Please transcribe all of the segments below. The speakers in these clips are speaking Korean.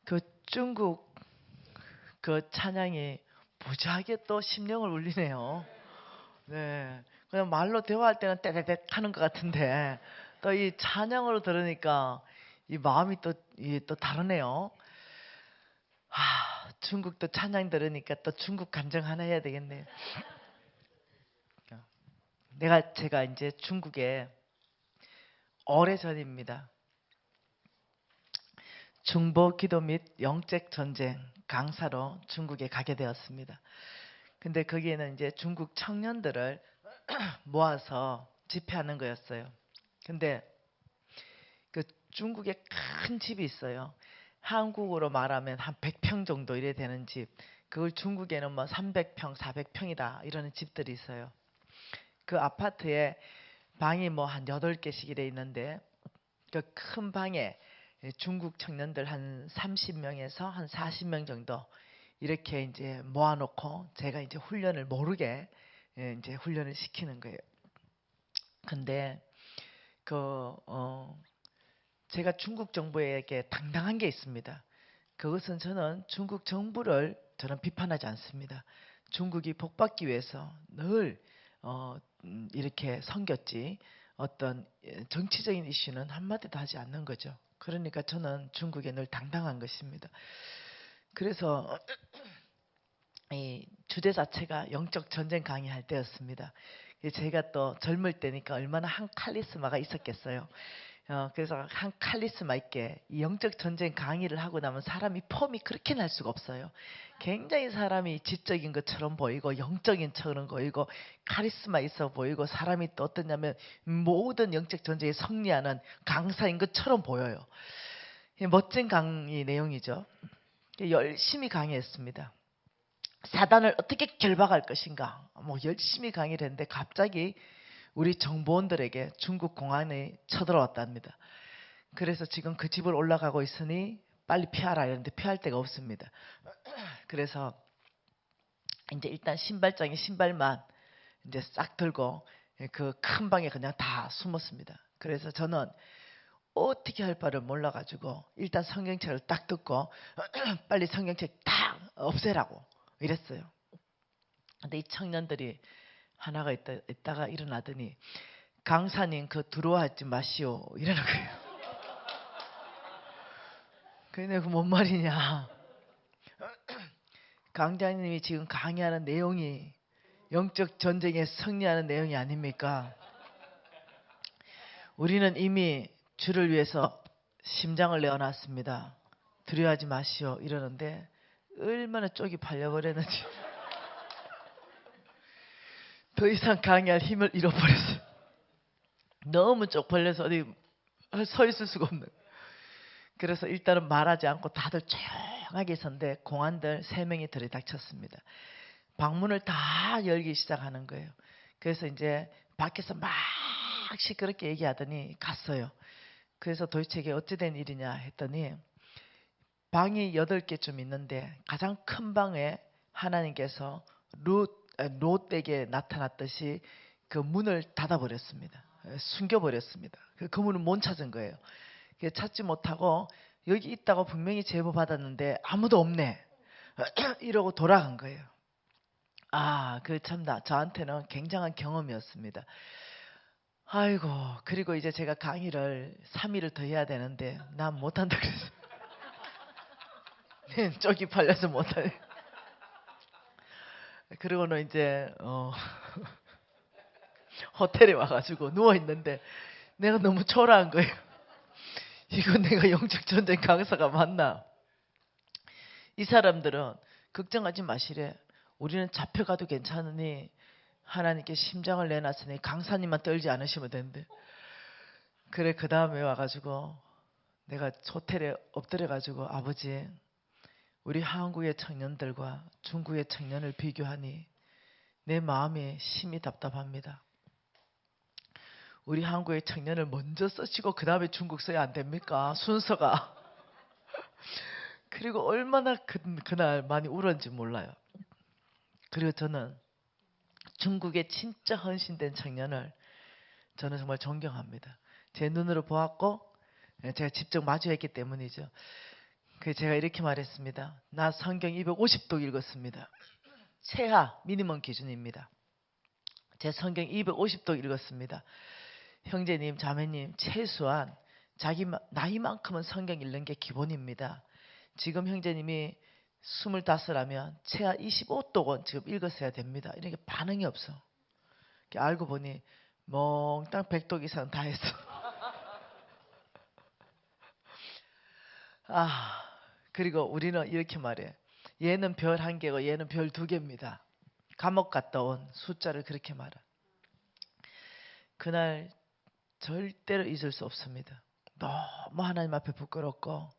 그 중국 그 찬양이 무지하게 또 심령을 울리네요. 네, 그냥 말로 대화할 때는 떼떼떼 하는 것 같은데 또 이 찬양으로 들으니까 이 마음이 또 다르네요. 중국도 찬양 들으니까 또 중국 감정 하나 해야 되겠네요. 제가 이제 중국에 오래전입니다. 중보 기도 및 영적 전쟁 강사로 중국에 가게 되었습니다. 근데 거기에는 이제 중국 청년들을 모아서 집회하는 거였어요. 근데 그 중국에 큰 집이 있어요. 한국으로 말하면 한 100평 정도 이래 되는 집. 그걸 중국에는 뭐 300평, 400평이다 이러는 집들이 있어요. 그 아파트에 방이 뭐 한 8개씩 이래 있는데 그 큰 방에 중국 청년들 한 30명에서 한 40명 정도 이렇게 이제 모아놓고 제가 이제 훈련을 모르게 이제 훈련을 시키는 거예요. 근데 제가 중국 정부에게 당당한 게 있습니다. 그것은 저는 중국 정부를 저는 비판하지 않습니다. 중국이 복받기 위해서 늘 이렇게 섬겼지 어떤 정치적인 이슈는 한마디도 하지 않는 거죠. 그러니까 저는 중국에 늘 당당한 것입니다. 그래서 이 주제 자체가 영적 전쟁 강의할 때였습니다. 제가 또 젊을 때니까 얼마나 한 카리스마가 있었겠어요. 그래서 한 카리스마 있게 이 영적 전쟁 강의를 하고 나면 사람이 폼이 그렇게 날 수가 없어요. 굉장히 사람이 지적인 것처럼 보이고 영적인 처럼 보이고 카리스마 있어 보이고 사람이 또 어떠냐면 모든 영적 전쟁에 승리하는 강사인 것처럼 보여요. 멋진 강의 내용이죠. 열심히 강의했습니다. 사단을 어떻게 결박할 것인가 뭐 열심히 강의를 했는데 갑자기 우리 정보원들에게 중국 공안이 쳐들어왔답니다. 그래서 지금 그 집을 올라가고 있으니 빨리 피하라 이랬는데 피할 데가 없습니다. 그래서 이제 일단 신발장에 신발만 이제 싹 들고 그 큰 방에 그냥 다 숨었습니다. 그래서 저는 어떻게 할 바를 몰라가지고 일단 성경책을 딱 듣고 빨리 성경책 딱 없애라고 이랬어요. 근데 이 청년들이 하나가 있다가 일어나더니 강사님 그 들어와지 마시오 이러는 거예요. 근데 그 뭔 말이냐. 강자님이 지금 강의하는 내용이 영적 전쟁에 승리하는 내용이 아닙니까? 우리는 이미 주를 위해서 심장을 내어놨습니다. 두려워하지 마시오 이러는데 얼마나 쪽이 팔려버렸는지 더 이상 강의할 힘을 잃어버렸어요. 너무 쪽팔려서 어디 서 있을 수가 없는. 그래서 일단은 말하지 않고 다들 조용하게 있었는데 공안들 3명이 들이닥쳤습니다. 방문을 다 열기 시작하는 거예요. 그래서 이제 밖에서 막 시끄럽게 얘기하더니 갔어요. 그래서 도대체 이게 어찌된 일이냐 했더니 방이 8개쯤 있는데 가장 큰 방에 하나님께서 롯에게 나타났듯이 그 문을 닫아버렸습니다. 숨겨버렸습니다. 그 문을 못 찾은 거예요. 찾지 못하고 여기 있다고 분명히 제보 받았는데 아무도 없네. 이러고 돌아간 거예요. 그 참나 저한테는 굉장한 경험이었습니다. 아이고 그리고 이제 제가 강의를 3일을 더 해야 되는데 난 못한다 그랬어요. 쪽이 팔려서 못하네. 그러고는 이제 호텔에 와가지고 누워있는데 내가 너무 초라한 거예요. 이거 내가 영적 전쟁 강사가 맞나? 이 사람들은 걱정하지 마시래. 우리는 잡혀가도 괜찮으니 하나님께 심장을 내놨으니 강사님만 떨지 않으시면 된대. 그래 그 다음에 와가지고 내가 호텔에 엎드려가지고 아버지 우리 한국의 청년들과 중국의 청년을 비교하니 내 마음이 심히 답답합니다. 우리 한국의 청년을 먼저 쓰시고 그 다음에 중국 써야 안 됩니까? 순서가. 그리고 얼마나 그날 많이 울었는지 몰라요. 그리고 저는 중국의 진짜 헌신된 청년을 저는 정말 존경합니다. 제 눈으로 보았고 제가 직접 마주했기 때문이죠. 그 제가 이렇게 말했습니다. 나 성경 250독 읽었습니다. 최하 미니멈 기준입니다. 제 성경 250독 읽었습니다. 형제님, 자매님, 최소한 자기 나이만큼은 성경 읽는 게 기본입니다. 지금 형제님이 25라면 최하 25독은 지금 읽었어야 됩니다. 이렇게 반응이 없어. 알고 보니 몽땅 100독 이상 다 했어. 그리고 우리는 이렇게 말해. 얘는 별 1개고 얘는 별 2개입니다. 감옥 갔다 온 숫자를 그렇게 말해. 그날 절대로 잊을 수 없습니다. 너무 하나님 앞에 부끄럽고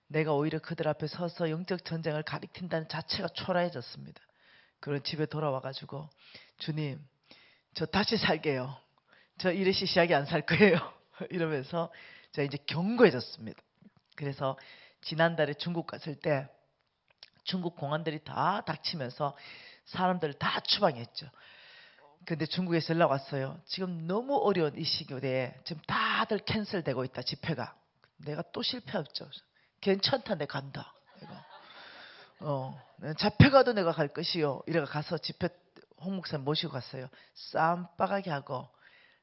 내가 오히려 그들 앞에 서서 영적 전쟁을 가리킨다는 자체가 초라해졌습니다. 그런 집에 돌아와가지고 주님, 저 다시 살게요. 저 이래시 시작이 안 살 거예요. 이러면서 제가 이제 견고해졌습니다. 그래서 지난달에 중국 갔을 때 중국 공안들이 다 닥치면서 사람들을 다 추방했죠. 근데 중국에서 연락 왔어요. 지금 너무 어려운 이 시기에 지금 다들 캔슬되고 있다, 집회가. 내가 또 실패했죠. 괜찮다, 내가 간다. 내가 잡혀가도 내가 갈 것이요. 이래가 가서 집회 홍 목사님 모시고 갔어요. 쌈바가게 하고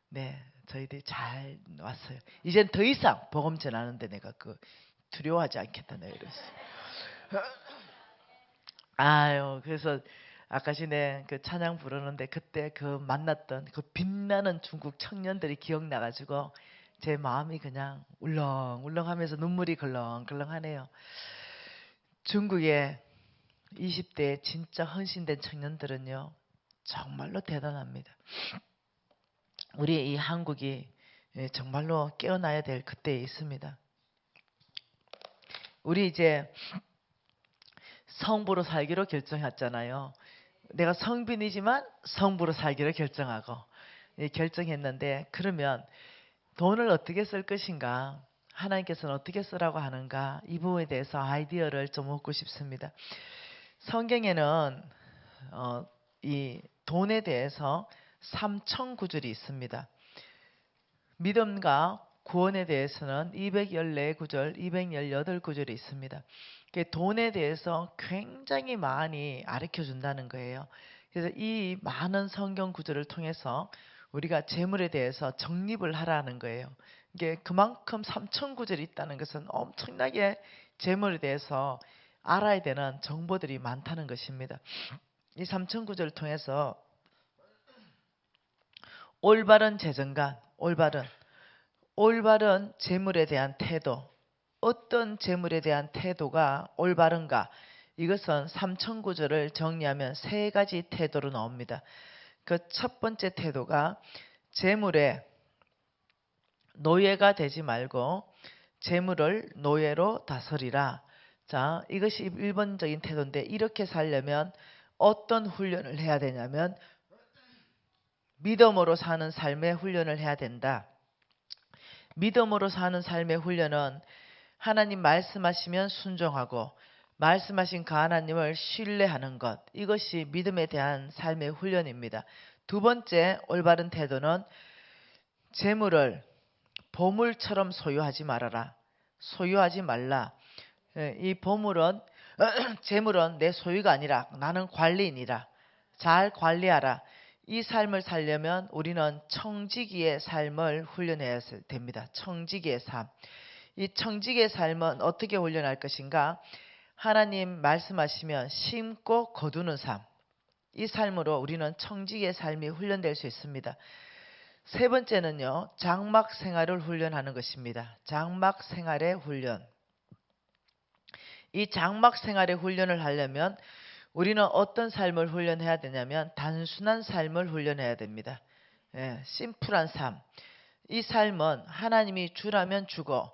네, 저희들이 잘 왔어요. 이젠 더 이상 복음 전하는데 내가 두려워하지 않겠다, 내가 이랬어요. 그래서 아까 전에 그 찬양 부르는데 그때 그 만났던 그 빛나는 중국 청년들이 기억나가지고 제 마음이 그냥 울렁울렁하면서 눈물이 걸렁걸렁하네요. 중국의 20대 진짜 헌신된 청년들은요 정말로 대단합니다. 우리 이 한국이 정말로 깨어나야 될 그때에 있습니다. 우리 이제 성부로 살기로 결정했잖아요. 내가 성빈이지만 성부로 살기로 결정하고 결정했는데 그러면 돈을 어떻게 쓸 것인가, 하나님께서는 어떻게 쓰라고 하는가, 이 부분에 대해서 아이디어를 좀 얻고 싶습니다. 성경에는 이 돈에 대해서 3,000구절이 있습니다. 믿음과 구원에 대해서는 214구절, 218구절이 있습니다. 돈에 대해서 굉장히 많이 가르쳐 준다는 거예요. 그래서 이 많은 성경 구절을 통해서 우리가 재물에 대해서 정립을 하라는 거예요. 이게 그만큼 3,000구절이 있다는 것은 엄청나게 재물에 대해서 알아야 되는 정보들이 많다는 것입니다. 이 3,000구절을 통해서 올바른 재정관, 올바른 재물에 대한 태도, 어떤 재물에 대한 태도가 올바른가, 이것은 3,000구절을 정리하면 3가지 태도로 나옵니다. 그 첫 번째 태도가 재물에 노예가 되지 말고 재물을 노예로 다스리라. 자, 이것이 1번적인 태도인데, 이렇게 살려면 어떤 훈련을 해야 되냐면 믿음으로 사는 삶의 훈련을 해야 된다. 믿음으로 사는 삶의 훈련은 하나님 말씀하시면 순종하고 말씀하신 그 하나님을 신뢰하는 것, 이것이 믿음에 대한 삶의 훈련입니다. 두 번째 올바른 태도는 재물을 보물처럼 소유하지 말아라. 소유하지 말라. 이 보물은 재물은 내 소유가 아니라 나는 관리인이라. 잘 관리하라. 이 삶을 살려면 우리는 청지기의 삶을 훈련해야 됩니다. 청지기의 삶. 이 청지기의 삶은 어떻게 훈련할 것인가? 하나님 말씀하시면 심고 거두는 삶. 이 삶으로 우리는 청지기의 삶이 훈련될 수 있습니다. 세 번째는요, 장막 생활을 훈련하는 것입니다. 장막 생활의 훈련. 이 장막 생활의 훈련을 하려면 우리는 어떤 삶을 훈련해야 되냐면 단순한 삶을 훈련해야 됩니다. 심플한 삶. 이 삶은 하나님이 주라면 주고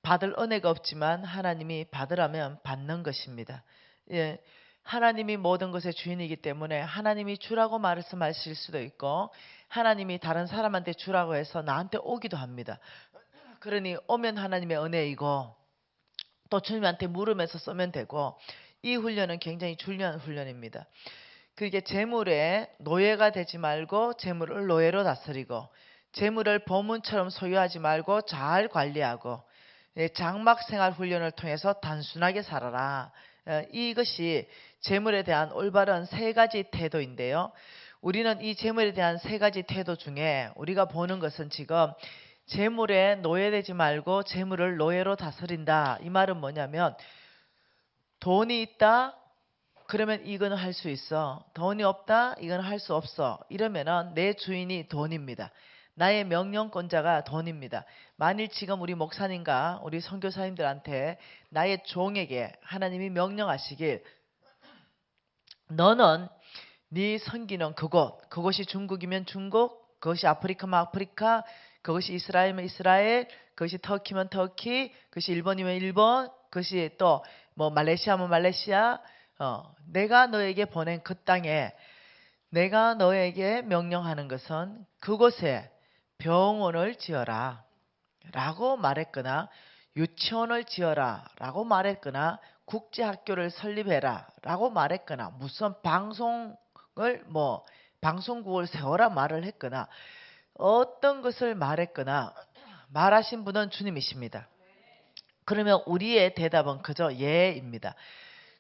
받을 은혜가 없지만 하나님이 받으라면 받는 것입니다. 하나님이 모든 것의 주인이기 때문에 하나님이 주라고 말씀하실 수도 있고 하나님이 다른 사람한테 주라고 해서 나한테 오기도 합니다. 그러니 오면 하나님의 은혜이고 또 주님한테 물으면서 쓰면 되고, 이 훈련은 굉장히 중요한 훈련입니다. 그게 재물에 노예가 되지 말고 재물을 노예로 다스리고 재물을 보물처럼 소유하지 말고 잘 관리하고 장막 생활 훈련을 통해서 단순하게 살아라. 이것이 재물에 대한 올바른 세 가지 태도인데요. 우리는 이 재물에 대한 세 가지 태도 중에 우리가 보는 것은 지금 재물에 노예되지 말고 재물을 노예로 다스린다. 이 말은 뭐냐면 돈이 있다. 그러면 이거는 할 수 있어. 돈이 없다. 이건 할 수 없어. 이러면은 내 주인이 돈입니다. 나의 명령권자가 돈입니다. 만일 지금 우리 목사님과 우리 선교사님들한테 나의 종에게 하나님이 명령하시길 너는 네 섬기는 그곳이 중국이면 중국, 그것이 아프리카면 아프리카, 그것이 이스라엘이면 이스라엘, 그것이 터키면 터키, 그것이 일본이면 일본, 그것이 또 뭐 말레이시아면 말레이시아, 내가 너에게 보낸 그 땅에 내가 너에게 명령하는 것은 그곳에 병원을 지어라 라고 말했거나 유치원을 지어라 라고 말했거나 국제학교를 설립해라 라고 말했거나 무슨 방송국을 세워라 말을 했거나 어떤 것을 말했거나 말하신 분은 주님이십니다. 그러면 우리의 대답은 그저 예입니다.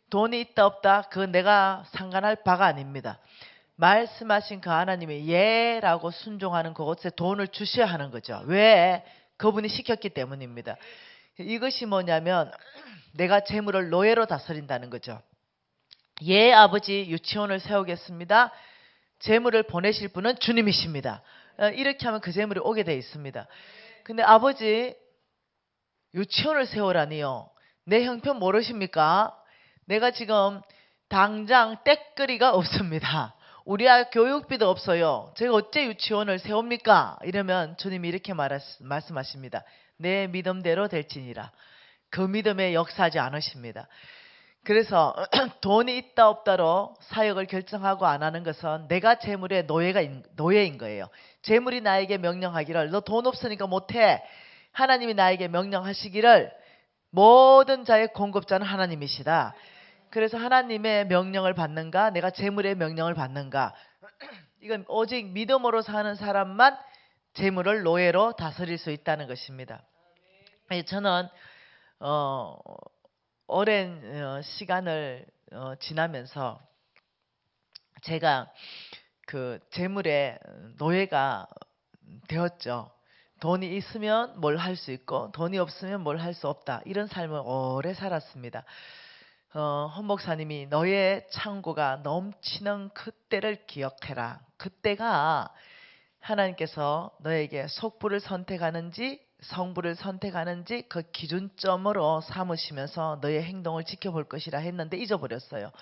돈이 있다 없다 그건 내가 상관할 바가 아닙니다. 말씀하신 그 하나님이 예라고 순종하는 그곳에 돈을 주셔야 하는 거죠. 왜? 그분이 시켰기 때문입니다. 이것이 뭐냐면 내가 재물을 노예로 다스린다는 거죠. 예 아버지 유치원을 세우겠습니다. 재물을 보내실 분은 주님이십니다. 이렇게 하면 그 재물이 오게 돼 있습니다. 근데 아버지 유치원을 세우라니요. 내 형편 모르십니까? 내가 지금 당장 떼거리가 없습니다. 우리 아이 교육비도 없어요. 제가 어째 유치원을 세웁니까? 이러면 주님이 이렇게 말씀하십니다. 내 믿음대로 될지니라. 그 믿음에 역사하지 않으십니다. 그래서 돈이 있다 없다로 사역을 결정하고 안 하는 것은 내가 재물의 노예인 거예요. 재물이 나에게 명령하기를 너 돈 없으니까 못해. 하나님이 나에게 명령하시기를 모든 자의 공급자는 하나님이시다. 그래서 하나님의 명령을 받는가 내가 재물의 명령을 받는가 이건 오직 믿음으로 사는 사람만 재물을 노예로 다스릴 수 있다는 것입니다. 저는 오랜 시간을 지나면서 제가 그 재물의 노예가 되었죠. 돈이 있으면 뭘 할 수 있고 돈이 없으면 뭘 할 수 없다. 이런 삶을 오래 살았습니다. 헌 목사님이 너의 창고가 넘치는 그때를 기억해라. 그때가 하나님께서 너에게 속부를 선택하는지 성부를 선택하는지 그 기준점으로 삼으시면서 너의 행동을 지켜볼 것이라 했는데 잊어버렸어요.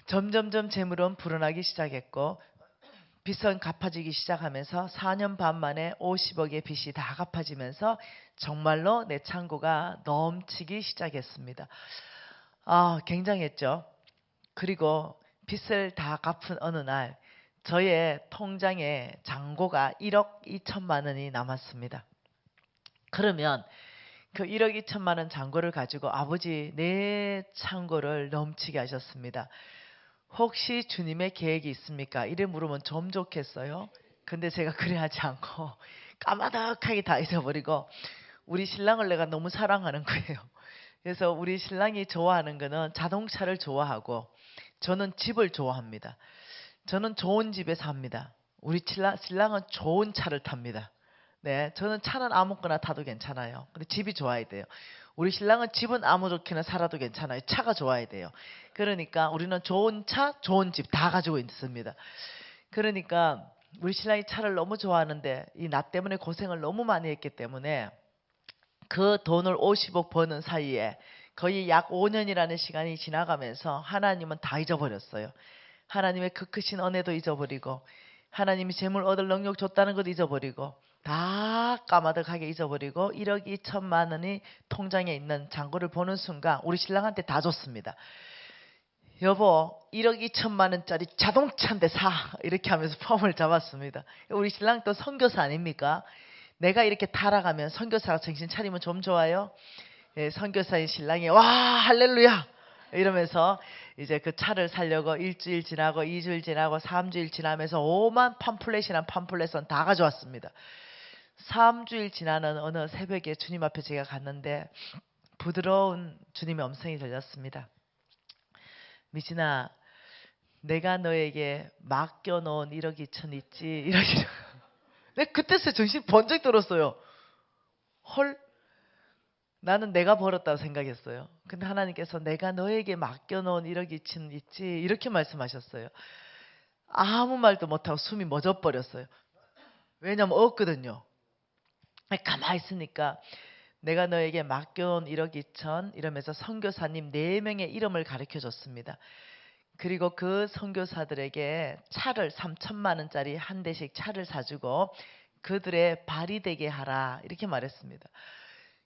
점점점 재물은 불어나기 시작했고 빚은 갚아지기 시작하면서 4년 반 만에 50억의 빚이 다 갚아지면서 정말로 내 창고가 넘치기 시작했습니다. 굉장했죠. 그리고 빚을 다 갚은 어느 날 저의 통장에 잔고가 1억 2천만 원이 남았습니다. 그러면 그 1억 2천만 원 잔고를 가지고 아버지 내 창고를 넘치게 하셨습니다. 혹시 주님의 계획이 있습니까? 이래 물으면 좀 좋겠어요. 근데 제가 그래 하지 않고 까마득하게 다 잊어버리고 우리 신랑을 내가 너무 사랑하는 거예요. 그래서 우리 신랑이 좋아하는 거는 자동차를 좋아하고 저는 집을 좋아합니다. 저는 좋은 집에 삽니다. 우리 신랑은 좋은 차를 탑니다. 네, 저는 차는 아무거나 타도 괜찮아요. 근데 집이 좋아야 돼요. 우리 신랑은 집은 아무렇게나 살아도 괜찮아요. 차가 좋아야 돼요. 그러니까 우리는 좋은 차, 좋은 집 다 가지고 있습니다. 그러니까 우리 신랑이 차를 너무 좋아하는데 이 나 때문에 고생을 너무 많이 했기 때문에 그 돈을 50억 버는 사이에 거의 약 5년이라는 시간이 지나가면서 하나님은 다 잊어버렸어요. 하나님의 그 크신 은혜도 잊어버리고 하나님이 재물 얻을 능력 줬다는 것도 잊어버리고 다 까마득하게 잊어버리고 1억 2천만 원이 통장에 있는 잔고를 보는 순간 우리 신랑한테 다 줬습니다. 여보 1억 2천만 원짜리 자동차인데 사 이렇게 하면서 폼을 잡았습니다. 우리 신랑 또 선교사 아닙니까? 내가 이렇게 타락하면 선교사가 정신 차리면 좀 좋아요. 예, 선교사인 신랑이 와 할렐루야 이러면서 이제 그 차를 사려고 일주일 지나고 2주일 지나고 3주일 지나면서 5만 팜플렛이란 팜플렛은 다 가져왔습니다. 3주일 지나는 어느 새벽에 주님 앞에 제가 갔는데 부드러운 주님의 음성이 들렸습니다. 미진아, 내가 너에게 맡겨놓은 1억 2천 있지? 이러시죠. 네, 그때서 정신 번쩍 들었어요. 헐, 나는 내가 벌었다고 생각했어요. 근데 하나님께서 내가 너에게 맡겨놓은 1억 2천 있지? 이렇게 말씀하셨어요. 아무 말도 못하고 숨이 멎어버렸어요. 왜냐면 없거든요. 가만히 있으니까 내가 너에게 맡겨놓은 1억 2천 이러면서 선교사님 4명의 이름을 가르쳐줬습니다. 그리고 그 선교사들에게 차를 3천만 원짜리 한 대씩 차를 사주고 그들의 발이 되게 하라 이렇게 말했습니다.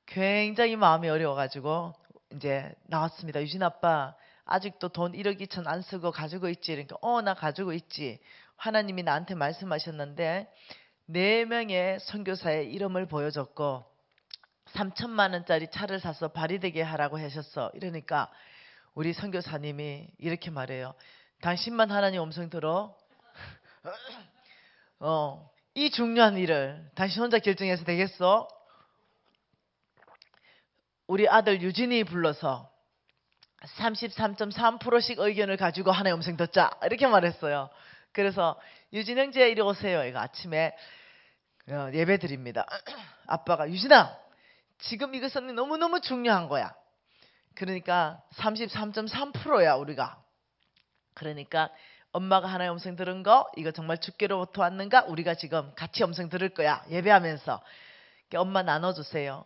굉장히 마음이 어려워가지고 이제 나왔습니다. 유진 아빠 아직도 돈 1억 2천 안 쓰고 가지고 있지? 그러니까 나 가지고 있지. 하나님이 나한테 말씀하셨는데 4명의 선교사의 이름을 보여줬고 3천만 원짜리 차를 사서 발이 되게 하라고 하셨어. 이러니까 우리 선교사님이 이렇게 말해요. 당신만 하나님 음성 들어? 이 중요한 일을 당신 혼자 결정해서 되겠어? 우리 아들 유진이 불러서 33.3%씩 의견을 가지고 하나의 음성 듣자 이렇게 말했어요. 그래서 유진 형제 이리 오세요. 이거 아침에 예배 드립니다. 아빠가 유진아 지금 이것은 너무너무 중요한 거야. 그러니까 33.3%야 우리가. 그러니까 엄마가 하나의 음성 들은 거 이거 정말 주께로부터 왔는가? 우리가 지금 같이 음성 들을 거야. 예배하면서. 엄마 나눠주세요.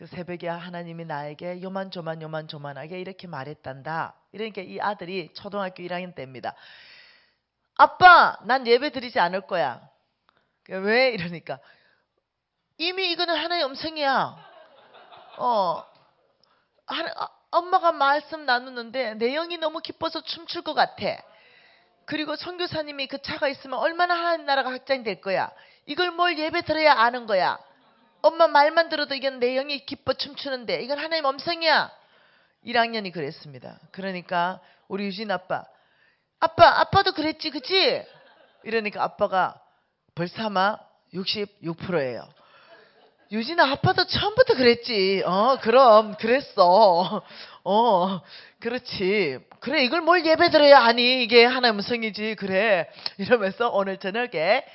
새벽에 하나님이 나에게 요만조만하게 이렇게 말했단다. 이러니까 이 아들이 초등학교 1학년 때입니다. 아빠 난 예배 드리지 않을 거야. 왜? 이러니까 이미 이거는 하나의 음성이야. 엄마가 말씀 나누는데 내용이 너무 기뻐서 춤출 것 같아. 그리고 선교사님이 그 차가 있으면 얼마나 하나님 나라가 확장될 거야. 이걸 뭘 예배 들어야 아는 거야. 엄마 말만 들어도 이건 내용이 기뻐 춤추는데 이건 하나님 음성이야. 1학년이 그랬습니다. 그러니까 우리 유진 아빠도 그랬지 그치? 이러니까 아빠가 벌써마 66%예요. 유진아 아빠도 처음부터 그랬지. 그럼 그랬어. 그렇지. 그래 이걸 뭘 예배 드려야 아니 이게 하나님 음성이지. 그래. 이러면서 오늘 저녁에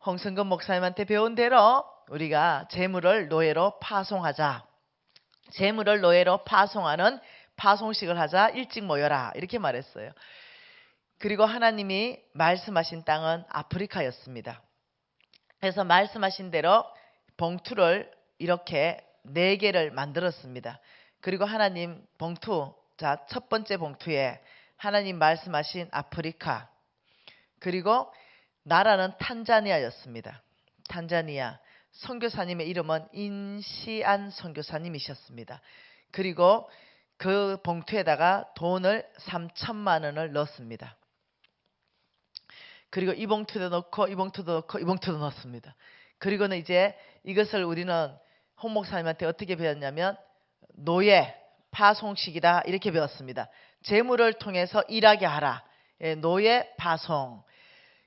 홍성근 목사님한테 배운 대로 우리가 재물을 노예로 파송하자. 재물을 노예로 파송하는 파송식을 하자. 일찍 모여라. 이렇게 말했어요. 그리고 하나님이 말씀하신 땅은 아프리카였습니다. 그래서 말씀하신 대로 봉투를 이렇게 4개를 만들었습니다. 그리고 하나님 봉투, 자, 첫 번째 봉투에 하나님 말씀하신 아프리카, 그리고 나라는 탄자니아였습니다. 탄자니아. 선교사님의 이름은 인시안 선교사님이셨습니다. 그리고 그 봉투에다가 돈을 3천만 원을 넣었습니다. 그리고 이 봉투도 넣고 이 봉투도 넣고 이 봉투도 넣었습니다. 그리고는 이제 이것을 우리는 홍 목사님한테 어떻게 배웠냐면 노예 파송식이다 이렇게 배웠습니다. 재물을 통해서 일하게 하라. 노예 파송.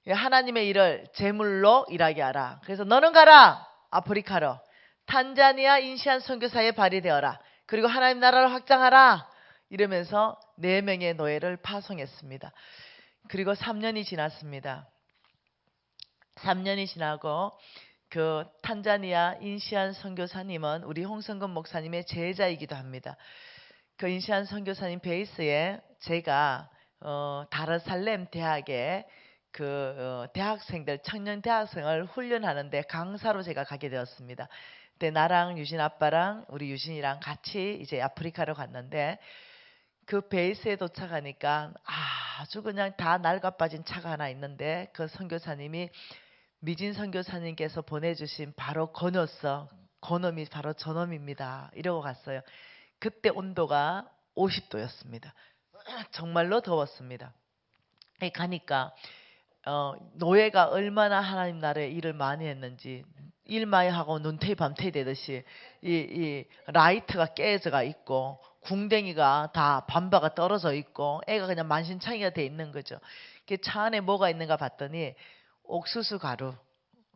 하나님의 일을 재물로 일하게 하라. 그래서 너는 가라 아프리카로. 탄자니아 인시안 선교사에 발휘되어라. 그리고 하나님 나라를 확장하라. 이러면서 4명의 노예를 파송했습니다. 그리고 3년이 지났습니다. 3년이 지나고 그 탄자니아 인시안 선교사님은 우리 홍성근 목사님의 제자이기도 합니다. 그 인시안 선교사님 베이스에 제가 다르살렘 대학에 대학생들 청년 대학생을 훈련하는데 강사로 제가 가게 되었습니다. 그때 나랑 유진 아빠랑 우리 유진이랑 같이 이제 아프리카로 갔는데 그 베이스에 도착하니까 아주 그냥 다 낡아빠진 차가 하나 있는데 그 선교사님이 미진 선교사님께서 보내주신 바로 건어서 건음이 바로 저놈입니다. 이러고 갔어요. 그때 온도가 50도였습니다. 정말로 더웠습니다. 가니까 노예가 얼마나 하나님 나라의 일을 많이 했는지 일마이 하고 눈테이 밤테이 되듯이 이 라이트가 깨져가 있고 궁뎅이가 다 반바가 떨어져 있고 애가 그냥 만신창이가 돼 있는 거죠. 차 안에 뭐가 있는가 봤더니 옥수수 가루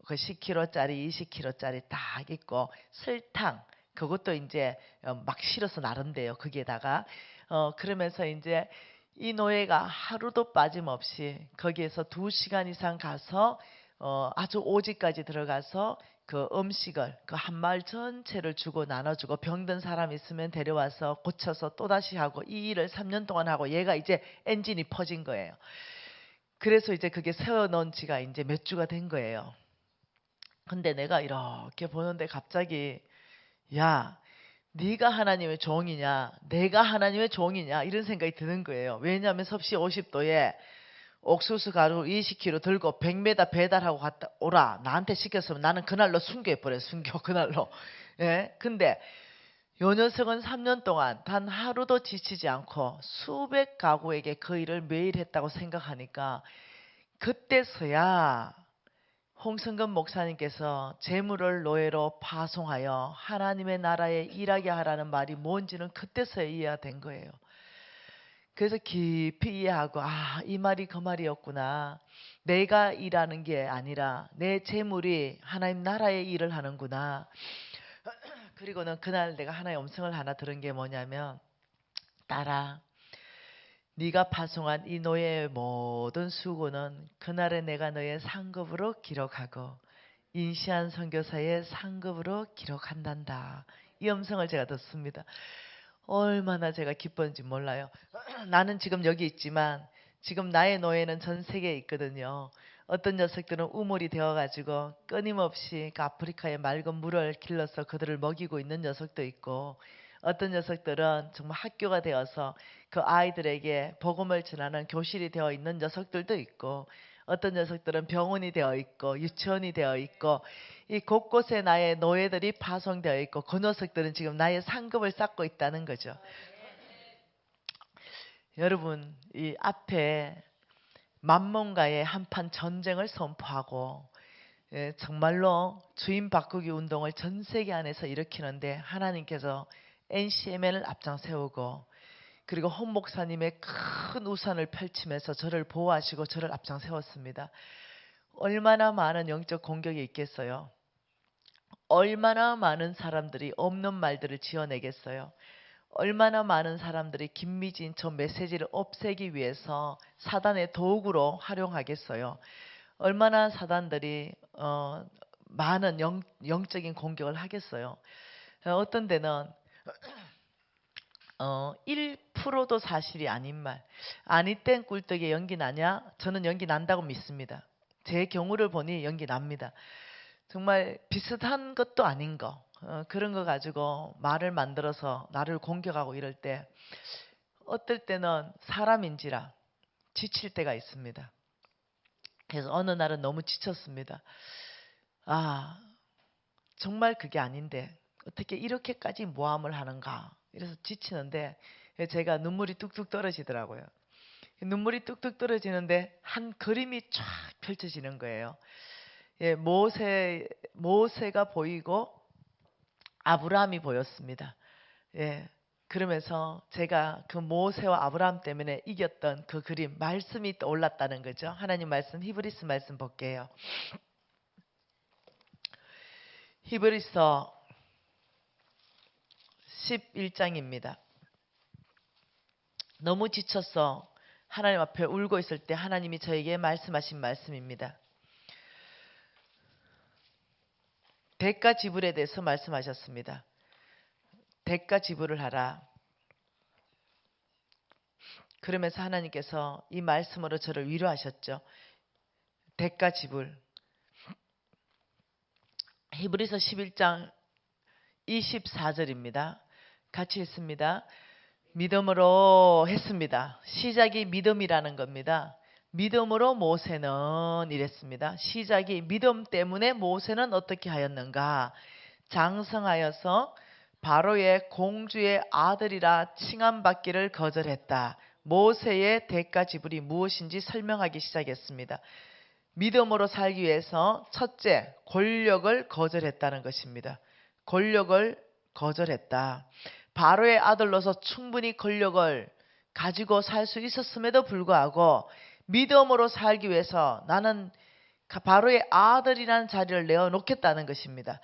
그 10kg짜리, 20kg짜리 딱 있고 설탕 그것도 이제 막 실어서 나른대요. 거기에다가 그러면서 이제 이 노예가 하루도 빠짐없이 거기에서 2시간 이상 가서 아주 오지까지 들어가서 그 음식을 그 한 마을 전체를 주고 나눠주고 병든 사람 있으면 데려와서 고쳐서 또다시 하고 이 일을 3년 동안 하고 얘가 이제 엔진이 퍼진 거예요. 그래서 이제 그게 세워놓은 지가 이제 몇 주가 된 거예요. 근데 내가 이렇게 보는데 갑자기 야, 네가 하나님의 종이냐 내가 하나님의 종이냐 이런 생각이 드는 거예요. 왜냐하면 섭씨 50도에 옥수수 가루 20kg 들고 100m 배달하고 갔다 오라 나한테 시켰으면 나는 그날로 순교해버려. 순교 그날로. 예? 근데 요 녀석은 3년 동안 단 하루도 지치지 않고 수백 가구에게 그 일을 매일 했다고 생각하니까 그때서야 홍성근 목사님께서 재물을 노예로 파송하여 하나님의 나라에 일하게 하라는 말이 뭔지는 그때서야 이해가 된 거예요. 그래서 깊이 이해하고 이 말이 그 말이었구나. 내가 일하는 게 아니라 내 재물이 하나님 나라의 일을 하는구나. 그리고는 그날 내가 하나의 음성을 하나 들은 게 뭐냐면 딸아 네가 파송한 이 노예의 모든 수고는 그날에 내가 너의 상급으로 기록하고 인시한 선교사의 상급으로 기록한단다. 이 음성을 제가 듣습니다. 얼마나 제가 기뻤는지 몰라요. 나는 지금 여기 있지만 지금 나의 노예는 전 세계에 있거든요. 어떤 녀석들은 우물이 되어가지고 끊임없이 그 아프리카의 맑은 물을 길러서 그들을 먹이고 있는 녀석도 있고 어떤 녀석들은 정말 학교가 되어서 그 아이들에게 복음을 전하는 교실이 되어 있는 녀석들도 있고 어떤 녀석들은 병원이 되어 있고 유치원이 되어 있고 이 곳곳에 나의 노예들이 파송되어 있고 그 녀석들은 지금 나의 상급을 쌓고 있다는 거죠. 여러분 이 앞에 만몬가의 한판 전쟁을 선포하고 정말로 주인 바꾸기 운동을 전 세계 안에서 일으키는데 하나님께서 NCMN을 앞장 세우고 그리고 홍 목사님의 큰 우산을 펼치면서 저를 보호하시고 저를 앞장 세웠습니다. 얼마나 많은 영적 공격이 있겠어요. 얼마나 많은 사람들이 없는 말들을 지어내겠어요. 얼마나 많은 사람들이 김미진 저 메시지를 없애기 위해서 사단의 도구로 활용하겠어요. 얼마나 사단들이 많은 영적인 공격을 하겠어요. 어떤 데는 1%도 사실이 아닌 말. 아니 땐 꿀떡에 연기 나냐? 저는 연기 난다고 믿습니다. 제 경우를 보니 연기 납니다. 정말 비슷한 것도 아닌 거. 그런 거 가지고 말을 만들어서 나를 공격하고 이럴 때 어떨 때는 사람인지라 지칠 때가 있습니다. 그래서 어느 날은 너무 지쳤습니다. 정말 그게 아닌데 어떻게 이렇게까지 모함을 하는가. 이래서 지치는데 제가 눈물이 뚝뚝 떨어지더라고요. 눈물이 뚝뚝 떨어지는데 한 그림이 쫙 펼쳐지는 거예요. 모세가 보이고 아브라함이 보였습니다. 그러면서 제가 그 모세와 아브라함 때문에 이겼던 그 그림, 말씀이 떠올랐다는 거죠. 하나님 말씀, 히브리서 말씀 볼게요. 히브리서 11장입니다. 너무 지쳐서 하나님 앞에 울고 있을 때 하나님이 저에게 말씀하신 말씀입니다. 대가 지불에 대해서 말씀하셨습니다. 대가 지불을 하라. 그러면서 하나님께서 이 말씀으로 저를 위로하셨죠. 대가 지불. 히브리서 11장 24절입니다. 같이 읽습니다. 믿음으로 했습니다. 시작이 믿음이라는 겁니다. 믿음으로 모세는 이랬습니다. 시작이 믿음 때문에 모세는 어떻게 하였는가? 장성하여서 바로의 공주의 아들이라 칭함받기를 거절했다. 모세의 대가 지불이 무엇인지 설명하기 시작했습니다. 믿음으로 살기 위해서 첫째, 권력을 거절했다는 것입니다. 권력을 거절했다. 바로의 아들로서 충분히 권력을 가지고 살 수 있었음에도 불구하고 믿음으로 살기 위해서 나는 바로의 아들이라는 자리를 내어놓겠다는 것입니다.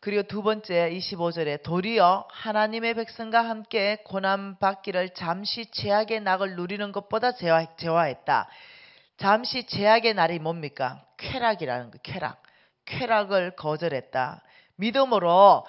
그리고 두 번째 25절에 도리어 하나님의 백성과 함께 고난받기를 잠시 죄악의 낙을 누리는 것보다 제화했다. 잠시 죄악의 날이 뭡니까? 쾌락이라는 거. 쾌락을 거절했다. 믿음으로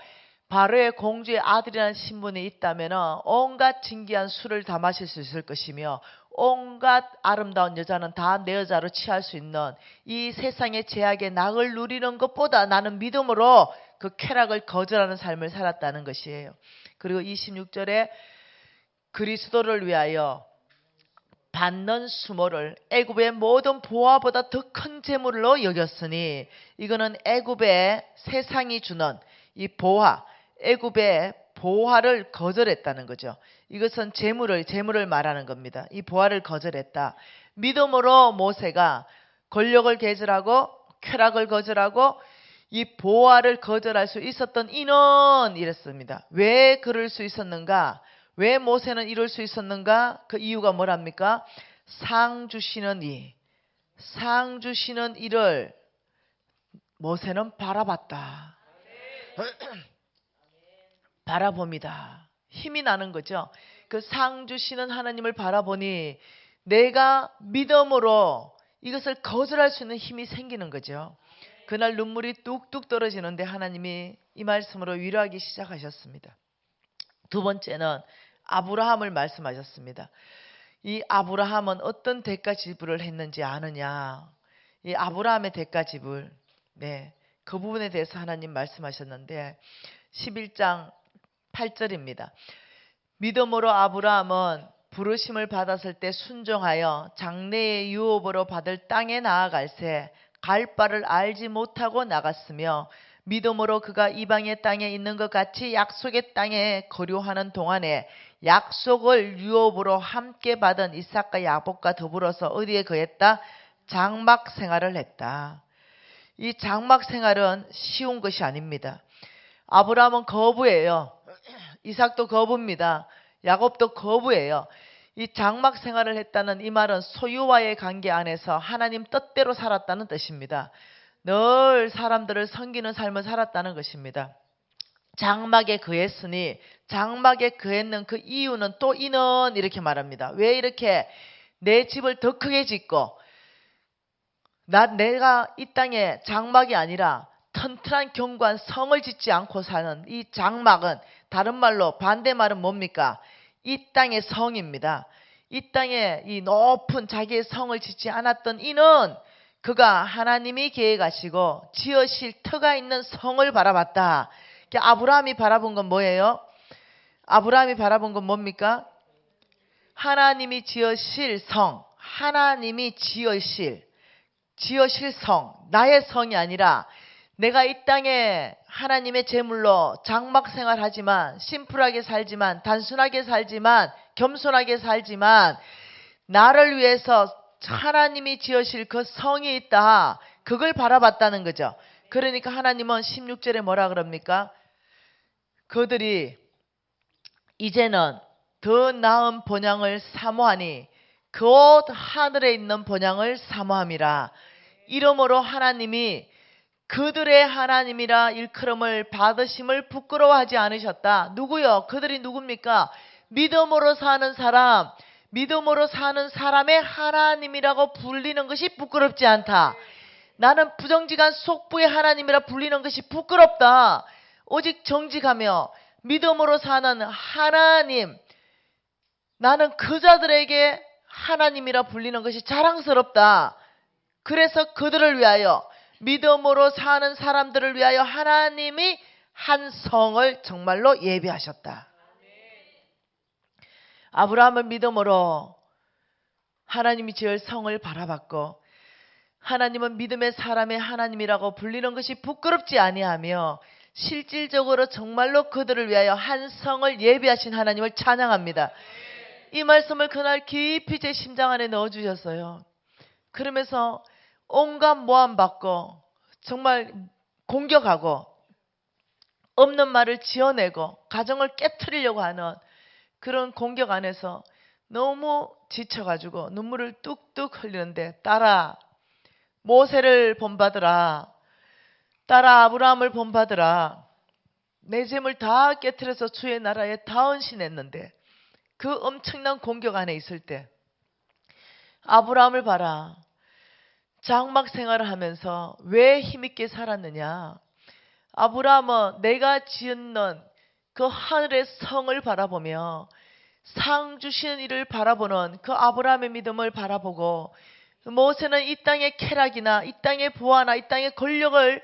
바로의 공주의 아들이라는 신분이 있다면 온갖 진귀한 술을 다 마실 수 있을 것이며 온갖 아름다운 여자는 다 내 여자로 취할 수 있는 이 세상의 죄악의 낙을 누리는 것보다 나는 믿음으로 그 쾌락을 거절하는 삶을 살았다는 것이에요. 그리고 26절에 그리스도를 위하여 받는 수모를 애굽의 모든 보화보다 더 큰 재물로 여겼으니, 이거는 애굽의 세상이 주는 이 보화, 애굽의 보화를 거절했다는 거죠. 이것은 재물을 말하는 겁니다. 이 보화를 거절했다. 믿음으로 모세가 권력을 거절하고 쾌락을 거절하고 이 보화를 거절할 수 있었던 이는 이랬습니다. 왜 그럴 수 있었는가? 왜 모세는 이럴 수 있었는가? 그 이유가 뭐랍니까? 상 주시는 이를 모세는 바라봤다. 바라봅니다. 힘이 나는 거죠. 그 상 주시는 하나님을 바라보니 내가 믿음으로 이것을 거절할 수 있는 힘이 생기는 거죠. 그날 눈물이 뚝뚝 떨어지는데 하나님이 이 말씀으로 위로하기 시작하셨습니다. 두 번째는 아브라함을 말씀하셨습니다. 이 아브라함은 어떤 대가 지불을 했는지 아느냐? 이 아브라함의 대가 지불, 그 부분에 대해서 하나님 말씀하셨는데 11장 8절입니다. 믿음으로 아브라함은 부르심을 받았을 때 순종하여 장래의 유업으로 받을 땅에 나아갈새 갈 바를 알지 못하고 나갔으며, 믿음으로 그가 이방의 땅에 있는 것 같이 약속의 땅에 거류하는 동안에 약속을 유업으로 함께 받은 이삭과 야곱과 더불어서 어디에 거했다? 장막 생활을 했다. 이 장막 생활은 쉬운 것이 아닙니다. 아브라함은 거부예요. 이삭도 거부입니다. 야곱도 거부예요. 이 장막 생활을 했다는 이 말은 소유와의 관계 안에서 하나님 뜻대로 살았다는 뜻입니다. 늘 사람들을 섬기는 삶을 살았다는 것입니다. 장막에 거했으니, 장막에 거했는 그 이유는 또 이는 이렇게 말합니다. 왜 이렇게 내 집을 더 크게 짓고 내가 이 땅에 장막이 아니라 튼튼한 견고한 성을 짓지 않고 사는 이 장막은, 다른 말로 반대말은 뭡니까? 이 땅의 성입니다. 이 땅에 이 높은 자기의 성을 짓지 않았던 이는 그가 하나님이 계획하시고 지으실 터가 있는 성을 바라봤다. 아브라함이 바라본 건 뭐예요? 아브라함이 바라본 건 뭡니까? 하나님이 지으실 성, 하나님이 지으실 성, 나의 성이 아니라 내가 이 땅에 하나님의 제물로 장막 생활하지만, 심플하게 살지만, 단순하게 살지만, 겸손하게 살지만, 나를 위해서 하나님이 지으실 그 성이 있다. 그걸 바라봤다는 거죠. 그러니까 하나님은 16절에 뭐라 그럽니까? 그들이 이제는 더 나은 본향을 사모하니 곧 하늘에 있는 본향을 사모함이라. 이러므로 하나님이 그들의 하나님이라 일컬음을 받으심을 부끄러워하지 않으셨다. 누구요? 그들이 누굽니까? 믿음으로 사는 사람, 믿음으로 사는 사람의 하나님이라고 불리는 것이 부끄럽지 않다. 나는 부정직한 속부의 하나님이라 불리는 것이 부끄럽다. 오직 정직하며 믿음으로 사는 하나님, 나는 그 자들에게 하나님이라 불리는 것이 자랑스럽다. 그래서 그들을 위하여, 믿음으로 사는 사람들을 위하여 하나님이 한 성을 정말로 예비하셨다. 아브라함은 믿음으로 하나님이 지을 성을 바라봤고, 하나님은 믿음의 사람의 하나님이라고 불리는 것이 부끄럽지 아니하며 실질적으로 정말로 그들을 위하여 한 성을 예비하신 하나님을 찬양합니다. 이 말씀을 그날 깊이 제 심장 안에 넣어주셨어요. 그러면서 온갖 모함받고 정말 공격하고 없는 말을 지어내고 가정을 깨트리려고 하는 그런 공격 안에서 너무 지쳐가지고 눈물을 뚝뚝 흘리는데, 딸아, 모세를 본받으라. 딸아 아브라함을 본받으라. 내 재물 다 깨트려서 주의 나라에 다 헌신했는데 그 엄청난 공격 안에 있을 때 아브라함을 봐라. 장막 생활을 하면서 왜 힘있게 살았느냐. 아브라함은 내가 지은 그 하늘의 성을 바라보며 상 주시는 이를 바라보는 그 아브라함의 믿음을 바라보고, 모세는 이 땅의 쾌락이나 이 땅의 부하나 이 땅의 권력을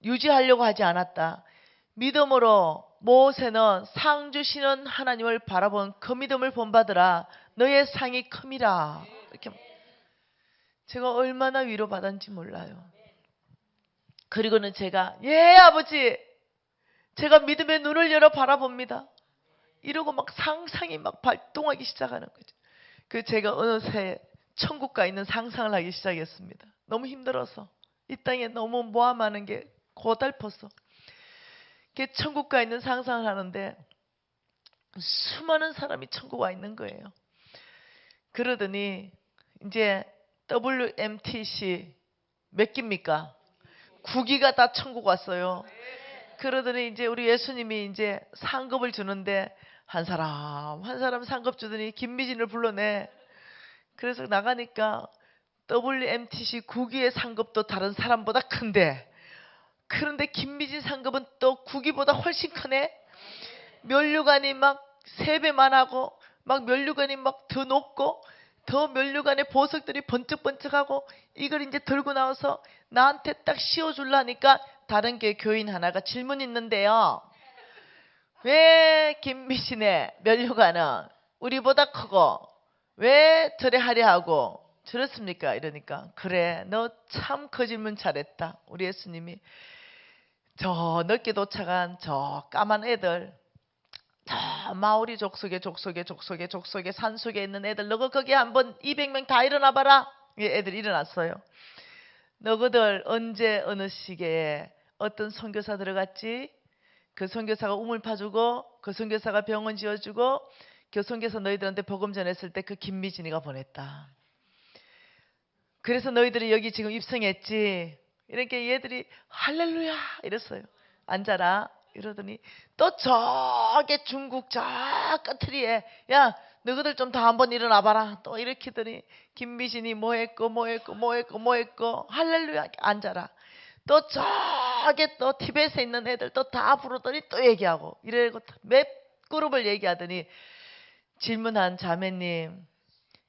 유지하려고 하지 않았다. 믿음으로 모세는 상 주시는 하나님을 바라본 그 믿음을 본받으라. 너의 상이 큼이라. 이렇게 제가 얼마나 위로받았는지 몰라요. 그리고는 제가 예 아버지 제가 믿음의 눈을 열어 바라봅니다. 이러고 막 상상이 막 발동하기 시작하는 거죠. 그 제가 어느새 천국 가 있는 상상을 하기 시작했습니다. 너무 힘들어서 이 땅에 너무 모함하는 게 고달퍼서 천국 가 있는 상상을 하는데 수많은 사람이 천국 와 있는 거예요. 그러더니 이제 WMTC 몇 기입니까? 9기가 다 천국 왔어요. 그러더니 이제 우리 예수님이 이제 상급을 주는데 한 사람 상급 주더니 김미진을 불러내. 그래서 나가니까 WMTC 9기의 상급도 다른 사람보다 큰데, 그런데 김미진 상급은 또 9기보다 훨씬 크네. 면류관이 막 3배만 하고 막 면류관이 막 더 높고 더 면류관의 보석들이 번쩍번쩍하고, 이걸 이제 들고 나와서 나한테 딱 씌워주려니까 다른 게 교인 하나가 질문 있는데요. 왜 김미신의 면류관은 우리보다 크고 왜 저래 하려 하고 저렇습니까? 이러니까 그래 너 참 그 질문 잘했다. 우리 예수님이 저 늦게 도착한 저 까만 애들, 저 마오리 족속의 산속에 있는 애들, 너가 거기 한번 200명 다 일어나 봐라. 애들이 일어났어요. 너희들 언제 어느 시기에 어떤 선교사 들어갔지? 그 선교사가 우물 파주고 그 선교사가 병원 지어주고 그 선교사 너희들한테 복음 전했을 때 그 김미진이가 보냈다. 그래서 너희들이 여기 지금 입성했지. 이렇게 얘들이 할렐루야 이랬어요. 앉아라 이러더니 또 저게 중국 저 끝트리에 야 너희들 좀 다 한번 일어나 봐라. 또 이렇게더니 김미진이 뭐 했고 할렐루야 앉아라. 또 저게 또 티벳에 있는 애들 또 다 부르더니 또 얘기하고 이래고 몇 그룹을 얘기하더니 질문한 자매님,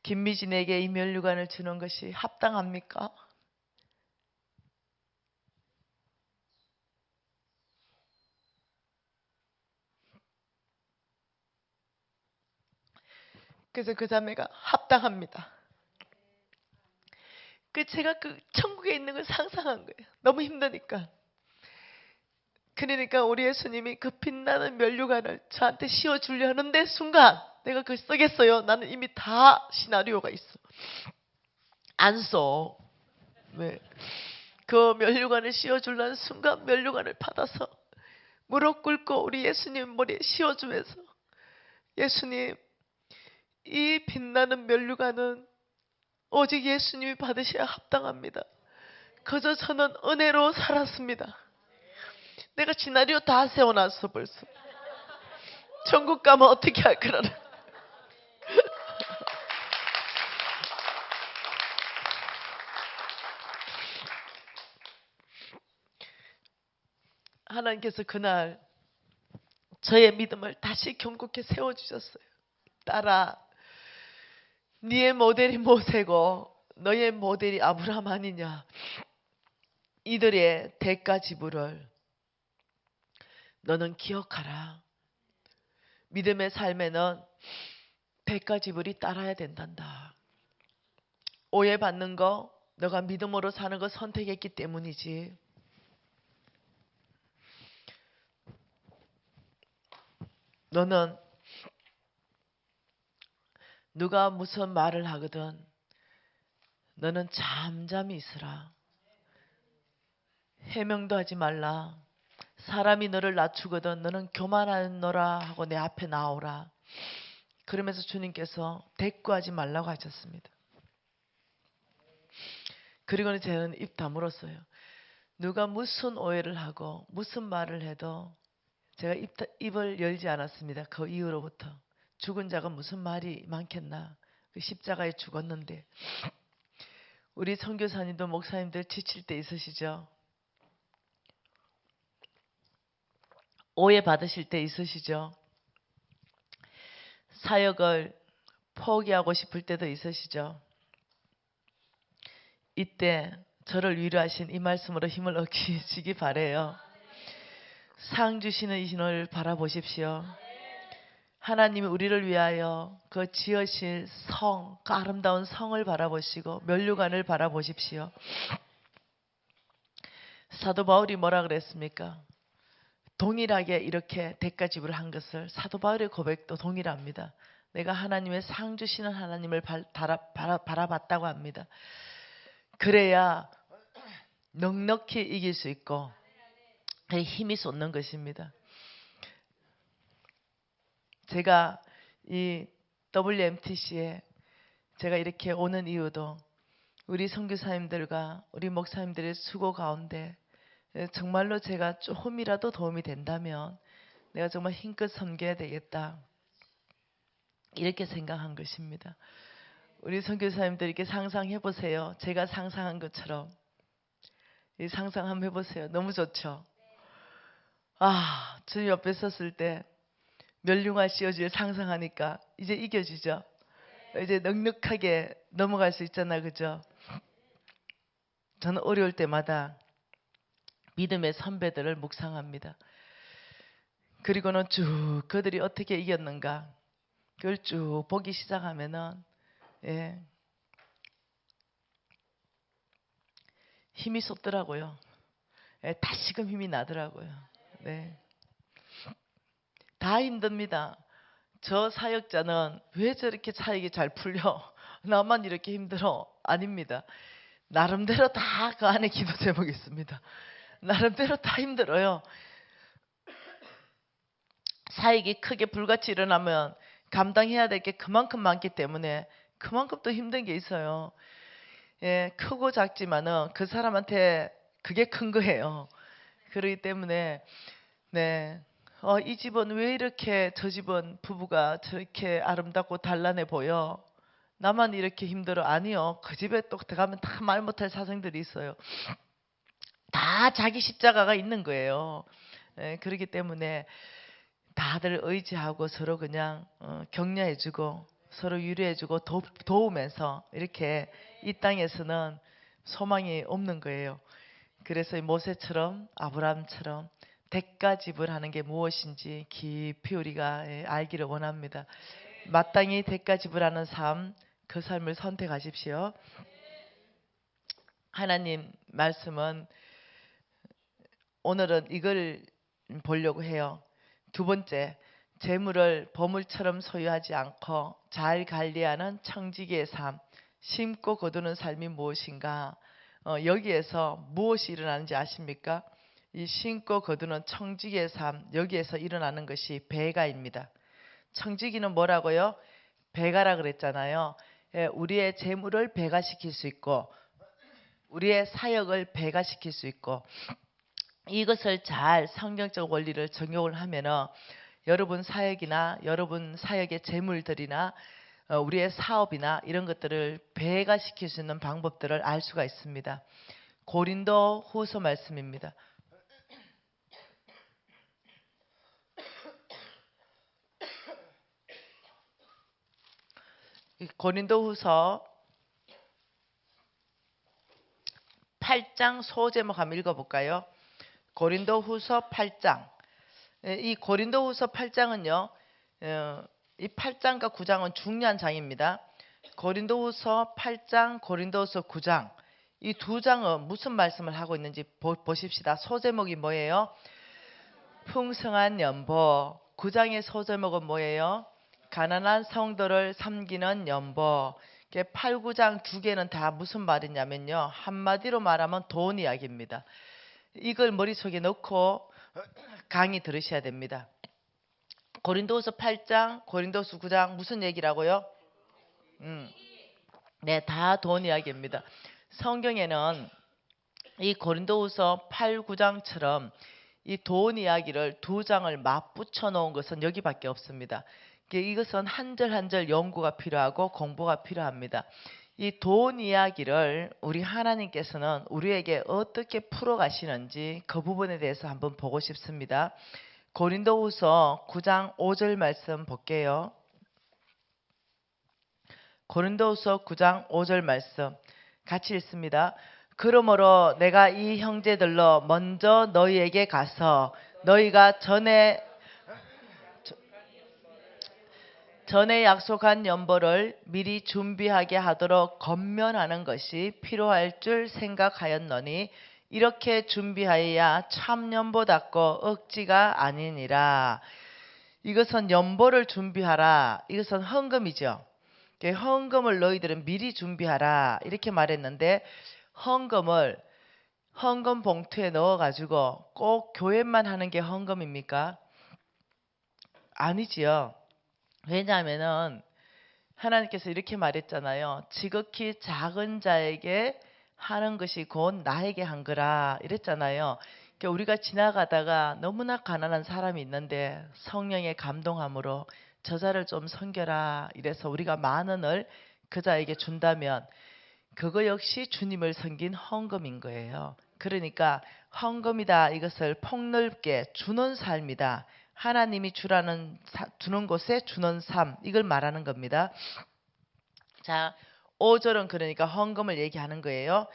김미진에게 이 면류관을 주는 것이 합당합니까? 그래서 그 자매가 합당합니다. 제가 그 천국에 있는 걸 상상한 거예요. 너무 힘드니까. 그러니까 우리 예수님이 그 빛나는 면류관을 저한테 씌워주려 하는데 순간 내가 그걸 쓰겠어요. 나는 이미 다 시나리오가 있어. 안 써. 왜? 그 면류관을 씌워주려는 순간 면류관을 받아서 무릎 꿇고 우리 예수님 머리에 씌워주면서 예수님 이 빛나는 면류관은 오직 예수님이 받으셔야 합당합니다. 그저 저는 은혜로 살았습니다. 내가 시나리오 다 세워놨어 벌써. 천국 가면 어떻게 할 거라는. 하나님께서 그날 저의 믿음을 다시 견고히 세워주셨어요. 딸아, 네의 모델이 모세고 너의 모델이 아브라함 아니냐. 이들의 대가 지불을 너는 기억하라. 믿음의 삶에는 대가 지불이 따라야 된단다. 오해받는 거 너가 믿음으로 사는 거 선택했기 때문이지. 너는 누가 무슨 말을 하거든 너는 잠잠히 있으라. 해명도 하지 말라. 사람이 너를 낮추거든 너는 교만하노라 하고 내 앞에 나오라. 그러면서 주님께서 대꾸하지 말라고 하셨습니다. 그리고는 저는 입 다물었어요. 누가 무슨 오해를 하고 무슨 말을 해도 제가 입을 열지 않았습니다. 그 이후로부터. 죽은 자가 무슨 말이 많겠나. 그 십자가에 죽었는데. 우리 선교사님들 목사님들 지칠 때 있으시죠? 오해 받으실 때 있으시죠? 사역을 포기하고 싶을 때도 있으시죠? 이때 저를 위로하신 이 말씀으로 힘을 얻기시기 바래요. 상 주시는 이 신을 바라보십시오. 하나님이 우리를 위하여 그 지으실 성, 그 아름다운 성을 바라보시고 면류관을 바라보십시오. 사도 바울이 뭐라 그랬습니까? 동일하게 이렇게 대가 지불을 한 것을 사도 바울의 고백도 동일합니다. 내가 하나님의 상 주시는 하나님을 바라봤다고 합니다. 그래야 넉넉히 이길 수 있고 힘이 솟는 것입니다. 제가 이 WMTC에 제가 이렇게 오는 이유도 우리 선교사님들과 우리 목사님들의 수고 가운데 정말로 제가 조금이라도 도움이 된다면 내가 정말 힘껏 섬겨야 되겠다. 이렇게 생각한 것입니다. 우리 선교사님들 이렇게 상상해 보세요. 제가 상상한 것처럼 이 상상 한번 해보세요. 너무 좋죠? 아, 주님 옆에 섰을 때 멸륭화 씌워질 상상하니까 이제 이겨지죠? 이제 넉넉하게 넘어갈 수 있잖아, 그죠? 저는 어려울 때마다 믿음의 선배들을 묵상합니다. 그리고는 쭉 그들이 어떻게 이겼는가 그걸 쭉 보기 시작하면은 힘이 솟더라고요. 다시금 힘이 나더라고요. 네. 다 힘듭니다. 저 사역자는 왜 저렇게 사역이 잘 풀려? 나만 이렇게 힘들어? 아닙니다. 나름대로 다 그 안에 기도 제목이 있습니다. 나름대로 다 힘들어요. 사역이 크게 불같이 일어나면 감당해야 될 게 그만큼 많기 때문에 그만큼 또 힘든 게 있어요. 크고 작지만은 그 사람한테 그게 큰 거예요. 그렇기 때문에 이 집은 왜 이렇게 저 집은 부부가 저렇게 아름답고 단란해 보여? 나만 이렇게 힘들어? 아니요. 그 집에 또 들어가면 다 말 못할 사정들이 있어요. 다 자기 십자가가 있는 거예요. 그렇기 때문에 다들 의지하고 서로 그냥 격려해주고 서로 위로해주고 도우면서 이렇게 이 땅에서는 소망이 없는 거예요. 그래서 모세처럼 아브라함처럼 대가 지불하는 게 무엇인지 깊이 우리가 알기를 원합니다. 마땅히 대가 지불하는 삶, 그 삶을 선택하십시오. 하나님 말씀은 오늘은 이걸 보려고 해요. 두 번째, 재물을 보물처럼 소유하지 않고 잘 관리하는 청지기의 삶, 심고 거두는 삶이 무엇인가? 여기에서 무엇이 일어나는지 아십니까? 이 심고 거두는 청지기의 삶, 여기에서 일어나는 것이 배가입니다. 청지기는 뭐라고요? 배가라 그랬잖아요. 우리의 재물을 배가시킬 수 있고 우리의 사역을 배가시킬 수 있고 이것을 잘 성경적 원리를 적용을 하면은 여러분 사역이나 여러분 사역의 재물들이나 우리의 사업이나 이런 것들을 배가시킬 수 있는 방법들을 알 수가 있습니다. 고린도 후서 말씀입니다. 고린도 후서 8장 소제목 한번 읽어볼까요? 고린도 후서 8장. 이 고린도 후서 8장은요. 이 8장과 9장은 중요한 장입니다. 고린도 후서 8장, 고린도 후서 9장. 이 두 장은 무슨 말씀을 하고 있는지 보십시다. 소제목이 뭐예요? 풍성한 연보. 9장의 소제목은 뭐예요? 가난한 성도를 섬기는 연보. 8, 9장 두 개는 다 무슨 말이냐면요. 한마디로 말하면 돈 이야기입니다. 이걸 머릿속에 넣고 강의 들으셔야 됩니다. 고린도후서 8장, 고린도후서 9장 무슨 얘기라고요? 네, 다 돈 이야기입니다. 성경에는 이 고린도후서 8, 9장처럼 이 돈 이야기를 두 장을 맞붙여 놓은 것은 여기밖에 없습니다. 이것은 한 절 한 절 연구가 필요하고 공부가 필요합니다. 이 돈 이야기를 우리 하나님께서는 우리에게 어떻게 풀어가시는지 그 부분에 대해서 한번 보고 싶습니다. 고린도후서 9장 5절 말씀 볼게요. 고린도후서 9장 5절 말씀 같이 읽습니다. 그러므로 내가 이 형제들로 먼저 너희에게 가서 너희가 전에 약속한 연보를 미리 준비하게 하도록 권면하는 것이 필요할 줄 생각하였노니 이렇게 준비하여야 참 연보답고 억지가 아니니라. 이것은 연보를 준비하라. 이것은 헌금이죠. 헌금을 너희들은 미리 준비하라 이렇게 말했는데, 헌금 봉투에 넣어가지고 꼭 교회만 하는 게 헌금입니까? 아니지요. 왜냐하면은 하나님께서 이렇게 말했잖아요. 지극히 작은 자에게 하는 것이 곧 나에게 한 거라 이랬잖아요. 그러니까 우리가 지나가다가 너무나 가난한 사람이 있는데 성령의 감동함으로 저자를 좀 섬겨라 이래서 우리가 10,000원을 그 자에게 준다면 그거 역시 주님을 섬긴 헌금인 거예요. 그러니까 헌금이다, 이것을 폭넓게 주는 삶이다, 하나님이 주는 곳에 주는 삶, 이걸 말하는 겁니다. 자, 5절은 그러니까 헌금을 얘기하는 거예요.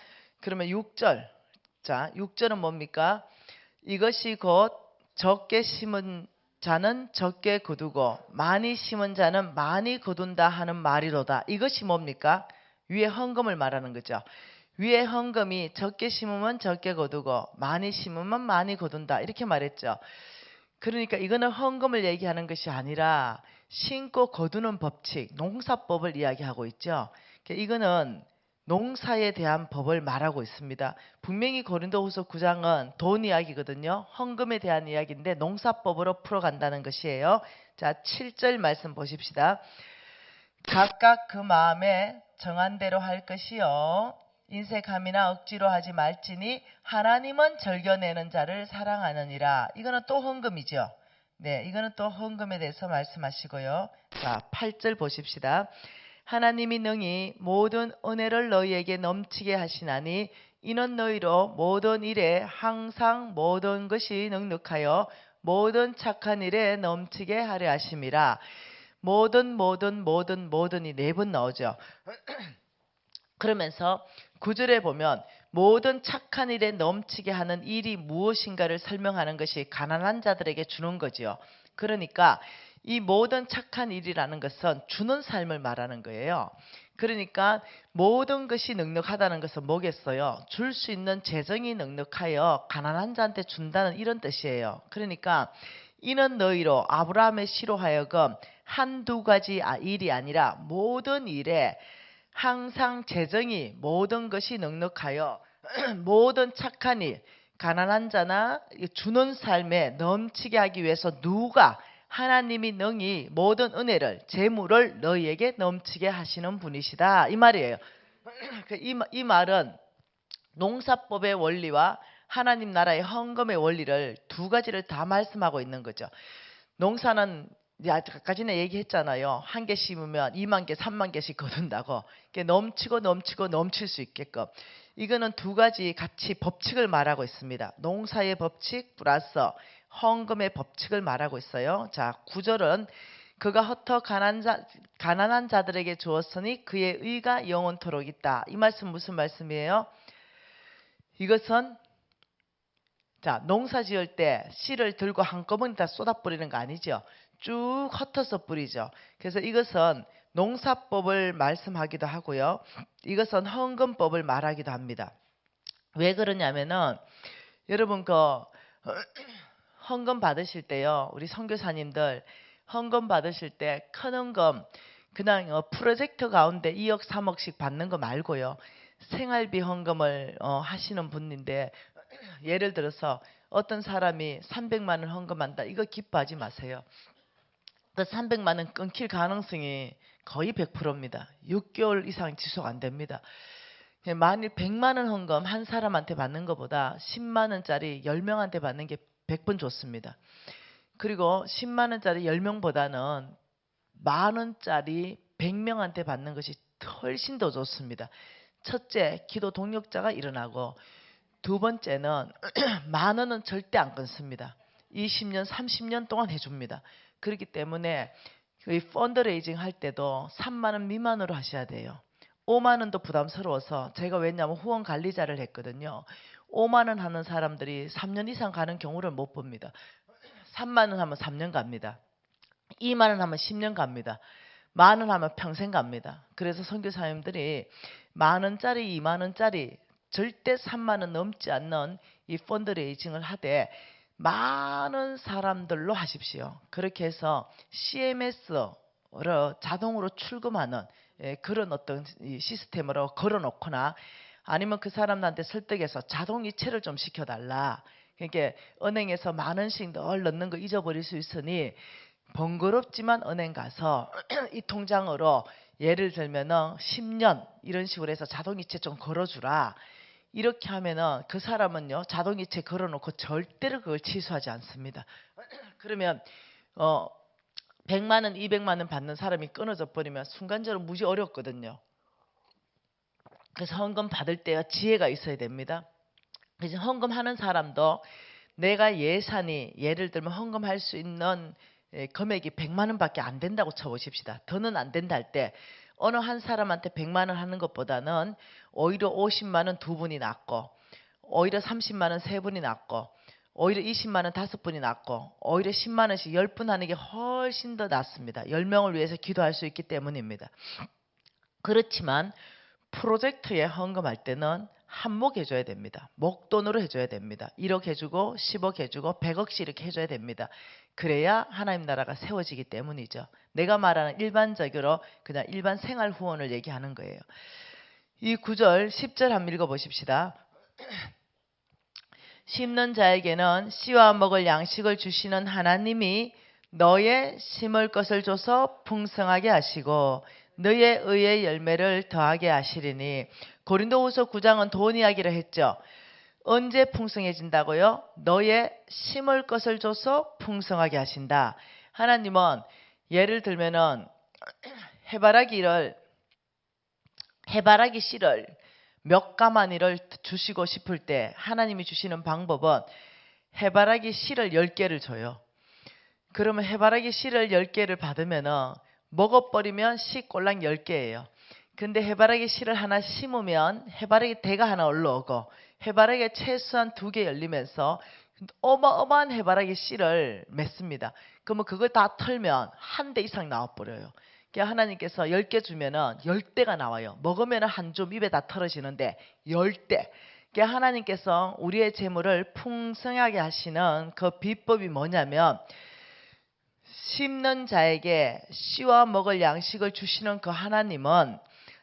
그러면 6절, 자 6절은 뭡니까? 이것이 곧 적게 심은 자는 적게 거두고 많이 심은 자는 많이 거둔다 하는 말이로다. 이것이 뭡니까? 위에 헌금을 말하는 거죠. 위에 헌금이 적게 심으면 적게 거두고 많이 심으면 많이 거둔다 이렇게 말했죠. 그러니까 이거는 헌금을 얘기하는 것이 아니라 심고 거두는 법칙, 농사법을 이야기하고 있죠. 이거는 농사에 대한 법을 말하고 있습니다. 분명히 고린도후서 9장은 돈 이야기거든요. 헌금에 대한 이야기인데 농사법으로 풀어간다는 것이에요. 자, 7절 말씀 보십시다. 각각 그 마음에 정한 대로 할 것이요 인색함이나 억지로 하지 말지니 하나님은 절겨내는 자를 사랑하느니라. 이거는 또 헌금이죠. 네, 이거는 또 헌금에 대해서 말씀하시고요. 자, 8절 보십시다. 하나님이 능히 모든 은혜를 너희에게 넘치게 하시나니 이는 너희로 모든 일에 항상 모든 것이 넉넉하여 모든 착한 일에 넘치게 하려 하심이라. 모든이 4번 나오죠. 그러면서 9절에 보면 모든 착한 일에 넘치게 하는 일이 무엇인가를 설명하는 것이 가난한 자들에게 주는 거지요. 그러니까 이 모든 착한 일이라는 것은 주는 삶을 말하는 거예요. 그러니까 모든 것이 넉넉하다는 것은 뭐겠어요? 줄 수 있는 재정이 넉넉하여 가난한 자한테 준다는 이런 뜻이에요. 그러니까 이는 너희로 아브라함의 씨로 하여금 한두 가지 일이 아니라 모든 일에 항상 재정이 모든 것이 넉넉하여 모든 착한 일, 가난한 자나 주는 삶에 넘치게 하기 위해서 누가 하나님이 능히 모든 은혜를 재물을 너희에게 넘치게 하시는 분이시다 이 말이에요. 이 말은 농사법의 원리와 하나님 나라의 헌금의 원리를 두 가지를 다 말씀하고 있는 거죠. 농사는 아까 전에 얘기했잖아요. 한 개 심으면 20,000개, 30,000개씩 거둔다고. 넘치고 넘칠 수 있게끔. 이거는 두 가지 같이 법칙을 말하고 있습니다. 농사의 법칙 플러스 헌금의 법칙을 말하고 있어요. 자, 9절은 그가 흩어 가난한 자들에게 주었으니 그의 의가 영원토록 있다. 이 말씀 무슨 말씀이에요? 이것은 자, 농사 지을 때 씨를 들고 한꺼번에 다 쏟아 뿌리는 거 아니죠. 쭉 흩어서 뿌리죠. 그래서 이것은 농사법을 말씀하기도 하고요. 이것은 헌금법을 말하기도 합니다. 왜 그러냐면은 여러분 헌금 받으실 때요. 우리 선교사님들 헌금 받으실 때 큰 헌금 그냥 프로젝트 가운데 2억 3억씩 받는 거 말고요. 생활비 헌금을 하시는 분인데 예를 들어서 어떤 사람이 300만 원 헌금한다. 이거 기뻐하지 마세요. 그 300만 원 끊길 가능성이 거의 100%입니다. 6개월 이상 지속 안 됩니다. 만일 100만 원 헌금 한 사람한테 받는 것보다 10만 원짜리 10명한테 받는 게 100번 좋습니다. 그리고 10만 원짜리 10명보다는 만 원짜리 100명한테 받는 것이 훨씬 더 좋습니다. 첫째, 기도 동력자가 일어나고, 두 번째는 만 원은 절대 안 끊습니다. 20년, 30년 동안 해줍니다. 그렇기 때문에 이 펀드레이징 할 때도 3만 원 미만으로 하셔야 돼요. 5만 원도 부담스러워서 제가 왜냐하면 후원 관리자를 했거든요. 5만 원 하는 사람들이 3년 이상 가는 경우를 못 봅니다. 3만 원 하면 3년 갑니다. 2만 원 하면 10년 갑니다. 만 원 하면 평생 갑니다. 그래서 선교사님들이 만 원짜리, 2만 원짜리 절대 3만 원 넘지 않는 이 펀드레이징을 하되 많은 사람들로 하십시오. 그렇게 해서 CMS를 자동으로 출금하는 그런 어떤 시스템으로 걸어놓거나, 아니면 그 사람들한테 설득해서 자동이체를 좀 시켜달라. 그러니까 은행에서 만 원씩 늘 넣는 거 잊어버릴 수 있으니 번거롭지만 은행 가서 이 통장으로 예를 들면은 10년 이런 식으로 해서 자동이체 좀 걸어주라. 이렇게 하면은 그 사람은요, 자동이체 걸어놓고 절대로 그걸 취소하지 않습니다. 그러면 100만 원, 200만 원 받는 사람이 끊어져 버리면 순간적으로 무지 어렵거든요. 그래서 헌금 받을 때가 지혜가 있어야 됩니다. 그래서 헌금하는 사람도 내가 예산이, 예를 들면 헌금할 수 있는 금액이 100만 원밖에 안 된다고 쳐보십시다. 더는 안 된다 할 때 어느 한 사람한테 100만 원 하는 것보다는 오히려 50만 원 두 분이 낫고, 오히려 30만 원 세 분이 낫고, 오히려 20만 원 다섯 분이 낫고, 오히려 10만 원씩 10분 하는 게 훨씬 더 낫습니다. 10명을 위해서 기도할 수 있기 때문입니다. 그렇지만 프로젝트에 헌금할 때는 한몫 해줘야 됩니다. 목돈으로 해줘야 됩니다. 1억 해주고 10억 해주고 100억씩 이렇게 해줘야 됩니다. 그래야 하나님 나라가 세워지기 때문이죠. 내가 말하는 일반적으로 그냥 일반 생활 후원을 얘기하는 거예요. 이 9절 10절 한번 읽어보십시다. 심는 자에게는 씨와 먹을 양식을 주시는 하나님이 너의 심을 것을 줘서 풍성하게 하시고 너의 의의 열매를 더하게 하시리니. 고린도후서 9장은 돈 이야기를 했죠. 언제 풍성해진다고요? 너의 심을 것을 줘서 풍성하게 하신다. 하나님은 예를 들면은 해바라기 씨를 몇 가마니를 주시고 싶을 때 하나님이 주시는 방법은 해바라기 씨를 10개를 줘요. 그러면 해바라기 씨를 10개를 받으면은 먹어버리면 씨 꼴랑 10개예요. 근데 해바라기 씨를 하나 심으면 해바라기 대가 하나 올라오고 해바라기가 최소한 2개 열리면서 어마어마한 해바라기 씨를 맺습니다. 그러면 그걸 다 털면 한 대 이상 나와버려요. 그러니까 하나님께서 10개 주면은 10대가 나와요. 먹으면 한 줌 입에 다 털어지는데 10대. 그러니까 하나님께서 우리의 재물을 풍성하게 하시는 그 비법이 뭐냐면, 심는 자에게 씨와 먹을 양식을 주시는 그 하나님은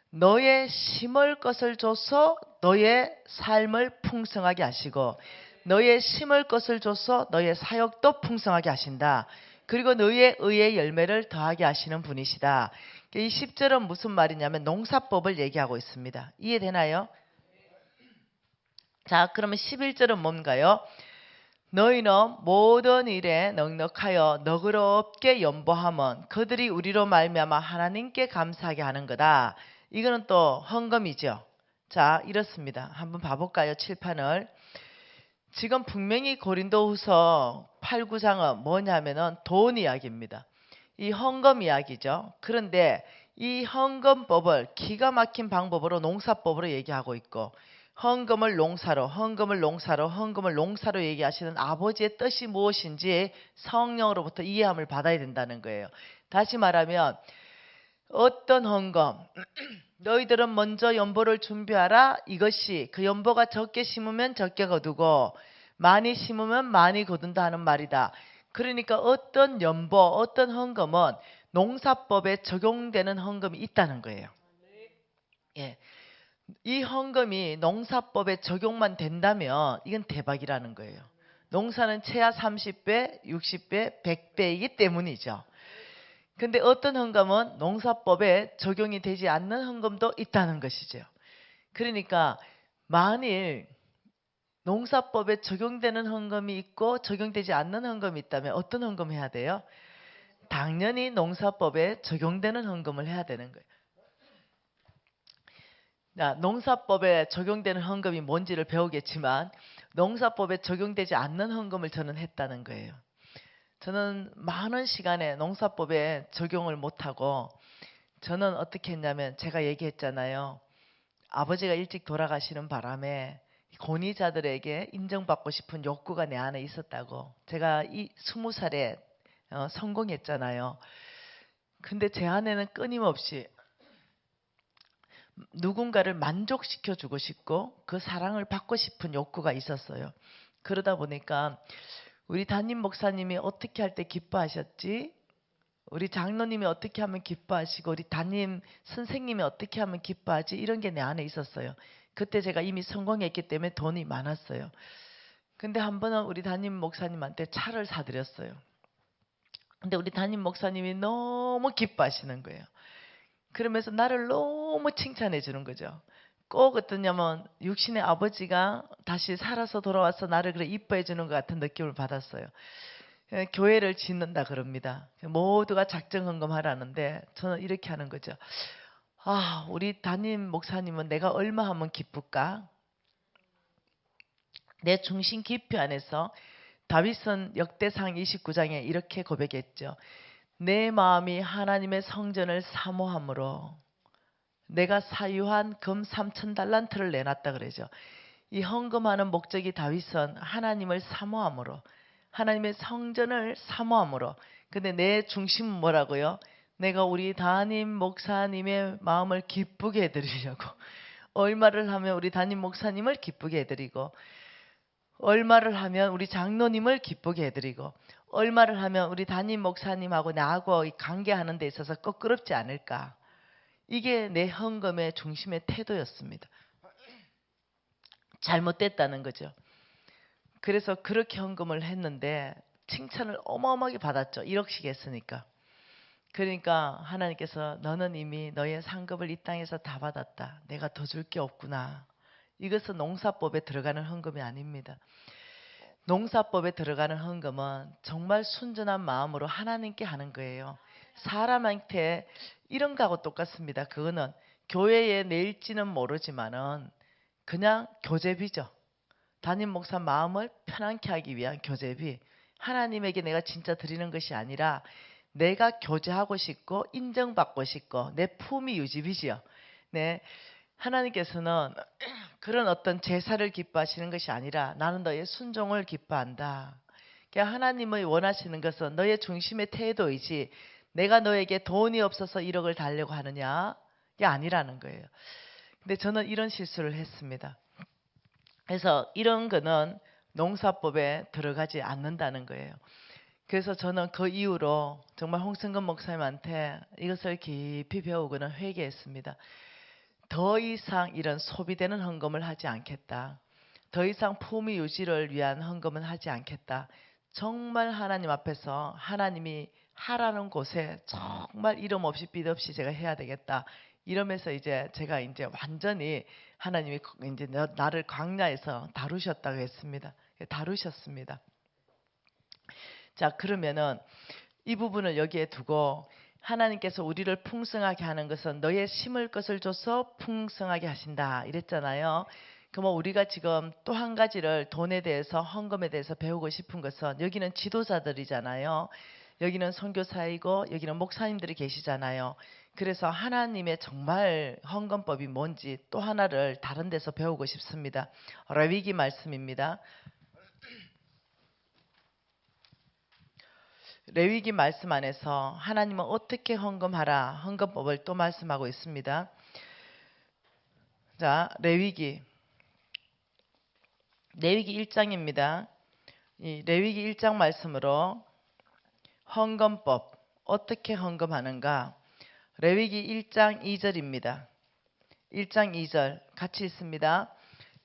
너의 심을 것을 줘서 너의 삶을 풍성하게 하시고, 너의 심을 것을 줘서 너의 사역도 풍성하게 하신다. 그리고 너의 의의 열매를 더하게 하시는 분이시다. 이 10절은 무슨 말이냐면 농사법을 얘기하고 있습니다. 이해되나요? 자, 그러면 11절은 뭔가요? 너희는 모든 일에 넉넉하여 너그럽게 연보함은 그들이 우리로 말미암아 하나님께 감사하게 하는 거다. 이거는 또 헌금이죠. 자, 이렇습니다. 한번 봐볼까요? 칠판을. 지금 분명히 고린도후서 8, 9장은 뭐냐면은 돈 이야기입니다. 이 헌금 이야기죠. 그런데 이 헌금법을 기가 막힌 방법으로 농사법으로 얘기하고 있고, 헌금을 농사로, 헌금을 농사로, 헌금을 농사로 얘기하시는 아버지의 뜻이 무엇인지 성령으로부터 이해함을 받아야 된다는 거예요. 다시 말하면 어떤 헌금, 너희들은 먼저 연보를 준비하라. 이것이 그 연보가 적게 심으면 적게 거두고 많이 심으면 많이 거둔다 하는 말이다. 그러니까 어떤 연보, 어떤 헌금은 농사법에 적용되는 헌금이 있다는 거예요. 예. 이 헌금이 농사법에 적용만 된다면 이건 대박이라는 거예요. 농사는 최하 30배, 60배, 100배이기 때문이죠. 근데 어떤 헌금은 농사법에 적용이 되지 않는 헌금도 있다는 것이죠. 그러니까 만일 농사법에 적용되는 헌금이 있고 적용되지 않는 헌금이 있다면 어떤 헌금 해야 돼요? 당연히 농사법에 적용되는 헌금을 해야 되는 거예요. 농사법에 적용되는 헌금이 뭔지를 배우겠지만 농사법에 적용되지 않는 헌금을 저는 했다는 거예요. 저는 많은 시간에 농사법에 적용을 못하고 저는 어떻게 했냐면 제가 얘기했잖아요. 아버지가 일찍 돌아가시는 바람에 권위자들에게 인정받고 싶은 욕구가 내 안에 있었다고. 제가 이 20살에 성공했잖아요. 근데 제 안에는 끊임없이 누군가를 만족시켜 주고 싶고 그 사랑을 받고 싶은 욕구가 있었어요. 그러다 보니까 우리 담임 목사님이 어떻게 할 때 기뻐하셨지? 우리 장로님이 어떻게 하면 기뻐하시고 우리 담임 선생님이 어떻게 하면 기뻐하지? 이런 게 내 안에 있었어요. 그때 제가 이미 성공했기 때문에 돈이 많았어요. 근데 한 번은 우리 담임 목사님한테 차를 사드렸어요. 근데 우리 담임 목사님이 너무 기뻐하시는 거예요. 그러면서 나를 너무 칭찬해 주는 거죠. 꼭 어떠냐면 육신의 아버지가 다시 살아서 돌아와서 나를 그래 이뻐해 주는 것 같은 느낌을 받았어요. 교회를 짓는다 그럽니다. 모두가 작정 헌금하라는데 저는 이렇게 하는 거죠. 아, 우리 담임 목사님은 내가 얼마 하면 기쁠까? 내 중심 깊이 안에서 다윗은 역대상 29장에 이렇게 고백했죠. 내 마음이 하나님의 성전을 사모함으로 내가 사유한 금 3,000달란트를 내놨다 그러죠. 이 헌금하는 목적이 다윗은 하나님을 사모함으로 하나님의 성전을 사모함으로. 근데 내 중심은 뭐라고요? 내가 우리 담임 목사님의 마음을 기쁘게 해드리려고. 얼마를 하면 우리 담임 목사님을 기쁘게 해드리고 얼마를 하면 우리 장로님을 기쁘게 해드리고 얼마를 하면 우리 담임 목사님하고 나하고 관계하는 데 있어서 껄끄럽지 않을까. 이게 내 헌금의 중심의 태도였습니다. 잘못됐다는 거죠. 그래서 그렇게 헌금을 했는데 칭찬을 어마어마하게 받았죠. 1억씩 했으니까. 그러니까 하나님께서 너는 이미 너의 상급을 이 땅에서 다 받았다. 내가 더 줄 게 없구나. 이것은 농사법에 들어가는 헌금이 아닙니다. 농사법에 들어가는 헌금은 정말 순전한 마음으로 하나님께 하는 거예요. 사람한테 이런 거하고 똑같습니다. 그거는 교회에 내일지는 모르지만은 그냥 교제비죠. 담임 목사 마음을 편안케 하기 위한 교제비. 하나님에게 내가 진짜 드리는 것이 아니라 내가 교제하고 싶고 인정받고 싶고 내 품위 유지비지요. 네. 하나님께서는 그런 어떤 제사를 기뻐하시는 것이 아니라 나는 너의 순종을 기뻐한다. 그러니까 하나님의 원하시는 것은 너의 중심의 태도이지 내가 너에게 돈이 없어서 1억을 달려고 하느냐 이게 아니라는 거예요. 근데 저는 이런 실수를 했습니다. 그래서 이런 거는 농사법에 들어가지 않는다는 거예요. 그래서 저는 그 이후로 정말 홍승근 목사님한테 이것을 깊이 배우고는 회개했습니다. 더 이상 이런 소비되는 헌금을 하지 않겠다. 더 이상 품위 유지를 위한 헌금은 하지 않겠다. 정말 하나님 앞에서 하나님이 하라는 곳에 정말 이름 없이 빚 없이 제가 해야 되겠다. 이러면서 이제 제가 이제 완전히 하나님이 이제 나를 광야에서 다루셨다고 했습니다. 다루셨습니다. 자, 그러면은 이 부분을 여기에 두고 하나님께서 우리를 풍성하게 하는 것은 너의 심을 것을 줘서 풍성하게 하신다 이랬잖아요. 그럼 우리가 지금 또 한 가지를 돈에 대해서 헌금에 대해서 배우고 싶은 것은 여기는 지도자들이잖아요. 여기는 선교사이고 여기는 목사님들이 계시잖아요. 그래서 하나님의 정말 헌금법이 뭔지 또 하나를 다른 데서 배우고 싶습니다. 레위기 말씀입니다. 레위기 말씀 안에서 하나님은 어떻게 헌금하라 헌금법을 또 말씀하고 있습니다. 자, 레위기 1장입니다. 이 레위기 1장 말씀으로 헌금법 어떻게 헌금하는가? 레위기 1장 2절입니다. 1장 2절 같이 있습니다.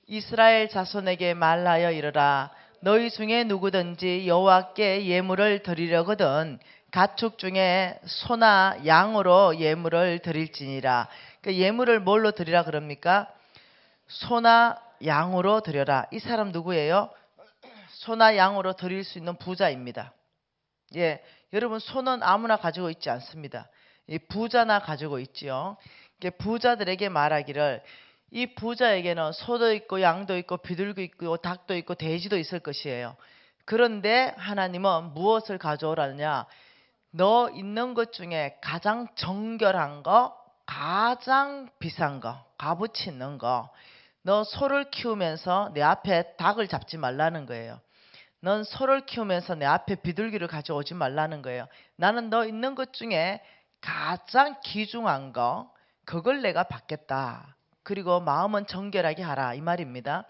이스라엘 자손에게 말하여 이르라. 너희 중에 누구든지 여호와께 예물을 드리려거든 가축 중에 소나 양으로 예물을 드릴지니라. 그 예물을 뭘로 드리라 그럽니까? 소나 양으로 드려라. 이 사람 누구예요? 소나 양으로 드릴 수 있는 부자입니다. 예, 여러분 소는 아무나 가지고 있지 않습니다. 이 부자나 가지고 있지요. 부자들에게 말하기를 이 부자에게는 소도 있고 양도 있고 비둘기 있고 닭도 있고 돼지도 있을 것이에요. 그런데 하나님은 무엇을 가져오라느냐? 너 있는 것 중에 가장 정결한 거, 가장 비싼 거, 값어치 있는 거. 너 소를 키우면서 내 앞에 닭을 잡지 말라는 거예요. 넌 소를 키우면서 내 앞에 비둘기를 가져오지 말라는 거예요. 나는 너 있는 것 중에 가장 귀중한 거, 그걸 내가 받겠다. 그리고 마음은 정결하게 하라 이 말입니다.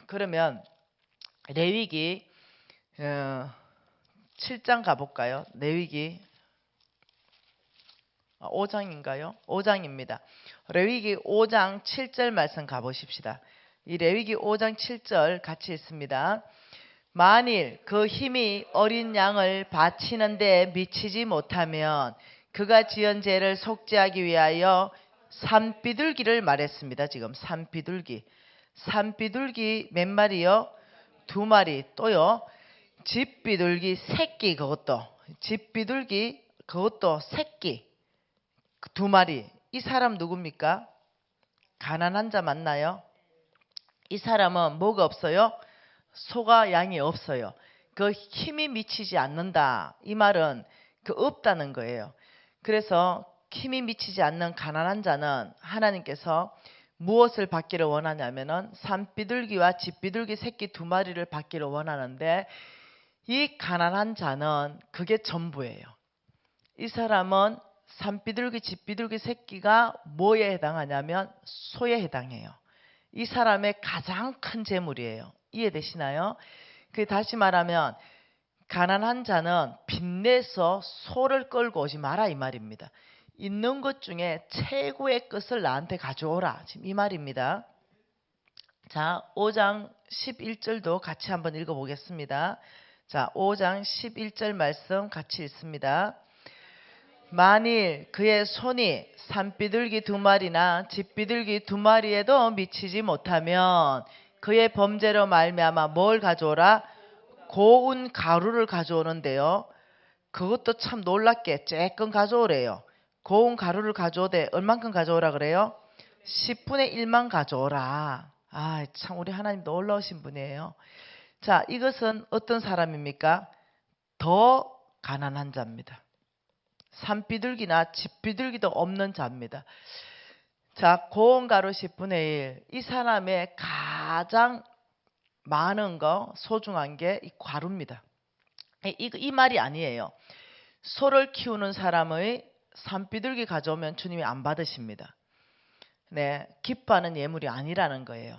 그러면 레위기 7장 가볼까요? 레위기 5장인가요? 5장입니다. 레위기 5장 7절 말씀 가보십시다. 이 레위기 5장 7절 같이 있습니다. 만일 그 힘이 어린 양을 바치는데 미치지 못하면 그가 지은 죄를 속죄하기 위하여 산비둘기를 말했습니다. 지금 산비둘기 몇 마리요? 2마리. 또요 집비둘기 새끼, 그것도 집비둘기 그것도 새끼 2마리. 이 사람 누굽니까? 가난한 자 맞나요? 이 사람은 뭐가 없어요? 소가 양이 없어요. 그 힘이 미치지 않는다. 이 말은 그 없다는 거예요. 그래서 힘이 미치지 않는 가난한 자는 하나님께서 무엇을 받기를 원하냐면은 산비둘기와 집비둘기 새끼 2마리를 받기를 원하는데, 이 가난한 자는 그게 전부예요. 이 사람은 산비둘기 집비둘기 새끼가 뭐에 해당하냐면 소에 해당해요. 이 사람의 가장 큰 재물이에요. 이해되시나요? 다시 말하면 가난한 자는 빚내서 소를 끌고 오지 마라 이 말입니다. 있는 것 중에 최고의 것을 나한테 가져오라, 지금 이 말입니다. 자, 5장 11절도 같이 한번 읽어보겠습니다. 자, 5장 11절 말씀 같이 읽습니다. 만일 그의 손이 산비둘기 2마리나 집비둘기 2마리에도 미치지 못하면 그의 범죄로 말미암아 뭘 가져오라? 고운 가루를 가져오는데요. 그것도 참 놀랍게 쬐끔 가져오래요. 고운 가루를 가져오되 얼만큼 가져오라 그래요? 10분의 1만 가져오라. 아, 참 우리 하나님 놀라우신 분이에요. 자, 이것은 어떤 사람입니까? 더 가난한 자입니다. 산비둘기나 집비둘기도 없는 자입니다. 자, 고운 가루 10분의 1. 이 사람의 가장 많은 거, 소중한 게 이 가루입니다. 이 말이 아니에요. 소를 키우는 사람의 산비둘기 가져오면 주님이 안 받으십니다. 네, 기뻐하는 예물이 아니라는 거예요.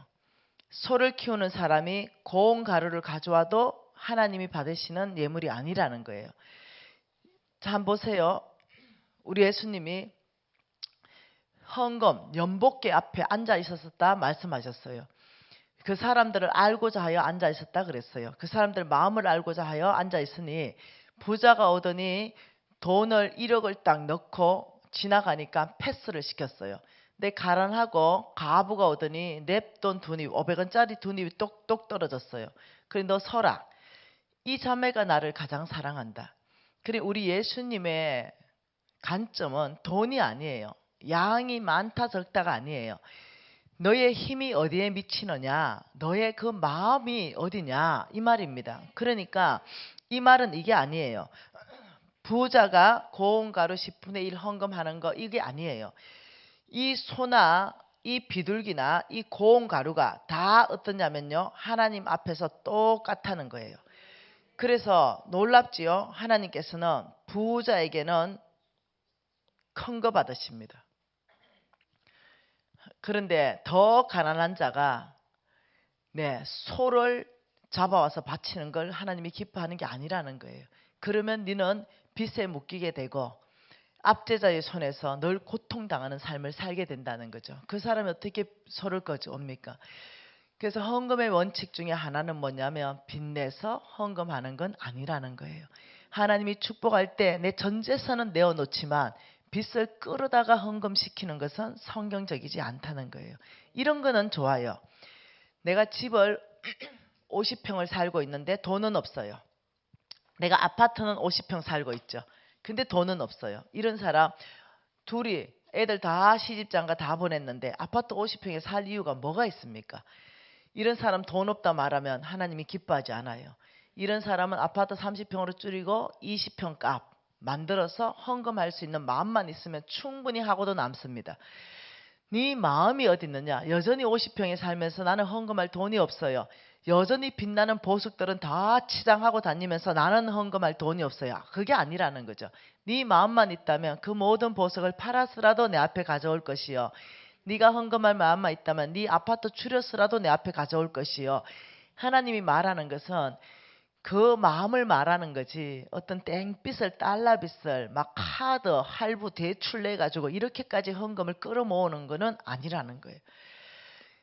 소를 키우는 사람이 고운 가루를 가져와도 하나님이 받으시는 예물이 아니라는 거예요. 자, 한번 보세요. 우리 예수님이 헌금, 연복계 앞에 앉아 있었다 말씀하셨어요. 그 사람들을 알고자 하여 앉아 있었다 그랬어요. 그 사람들 마음을 알고자 하여 앉아 있으니 부자가 오더니 돈을 1억을 딱 넣고 지나가니까 패스를 시켰어요. 근데 가난하고 가부가 오더니 냅돈 돈이 500원짜리 돈이 똑똑 떨어졌어요. 그래, 너 서라. 이 자매가 나를 가장 사랑한다. 그래, 우리 예수님의 관점은 돈이 아니에요. 양이 많다 적다가 아니에요. 너의 힘이 어디에 미치느냐, 너의 그 마음이 어디냐, 이 말입니다. 그러니까 이 말은 이게 아니에요. 부자가 고운 가루 10분의 1 헌금하는 거, 이게 아니에요. 이 소나 이 비둘기나 이 고운 가루가 다 어떠냐면요, 하나님 앞에서 똑같다는 거예요. 그래서 놀랍지요. 하나님께서는 부자에게는 큰 거 받으십니다. 그런데 더 가난한 자가 소를 잡아와서 바치는 걸 하나님이 기뻐하는 게 아니라는 거예요. 그러면 너는 빚에 묶이게 되고 압제자의 손에서 늘 고통당하는 삶을 살게 된다는 거죠. 그 사람이 어떻게 소를 꺼줍니까? 그래서 헌금의 원칙 중에 하나는 뭐냐면 빚내서 헌금하는 건 아니라는 거예요. 하나님이 축복할 때 내 전 재산은 내어놓지만 빚을 끌어다가 헌금시키는 것은 성경적이지 않다는 거예요. 이런 거는 좋아요. 내가 집을 50평을 살고 있는데 돈은 없어요. 내가 아파트는 50평 살고 있죠. 근데 돈은 없어요. 이런 사람 둘이 애들 다 시집장가 다 보냈는데 아파트 50평에 살 이유가 뭐가 있습니까? 이런 사람 돈 없다 말하면 하나님이 기뻐하지 않아요. 이런 사람은 아파트 30평으로 줄이고 20평 값 만들어서 헌금할 수 있는 마음만 있으면 충분히 하고도 남습니다. 네 마음이 어디 있느냐? 여전히 50평에 살면서 나는 헌금할 돈이 없어요. 여전히 빛나는 보석들은 다 치장하고 다니면서 나는 헌금할 돈이 없어요. 그게 아니라는 거죠. 네 마음만 있다면 그 모든 보석을 팔아서라도 내 앞에 가져올 것이요. 네가 헌금할 마음만 있다면 네 아파트 줄여서라도 내 앞에 가져올 것이요. 하나님이 말하는 것은 그 마음을 말하는 거지 어떤 땡빚을 달러빚을 막 카드 할부 대출 내 가지고 이렇게까지 헌금을 끌어모으는 거는 아니라는 거예요.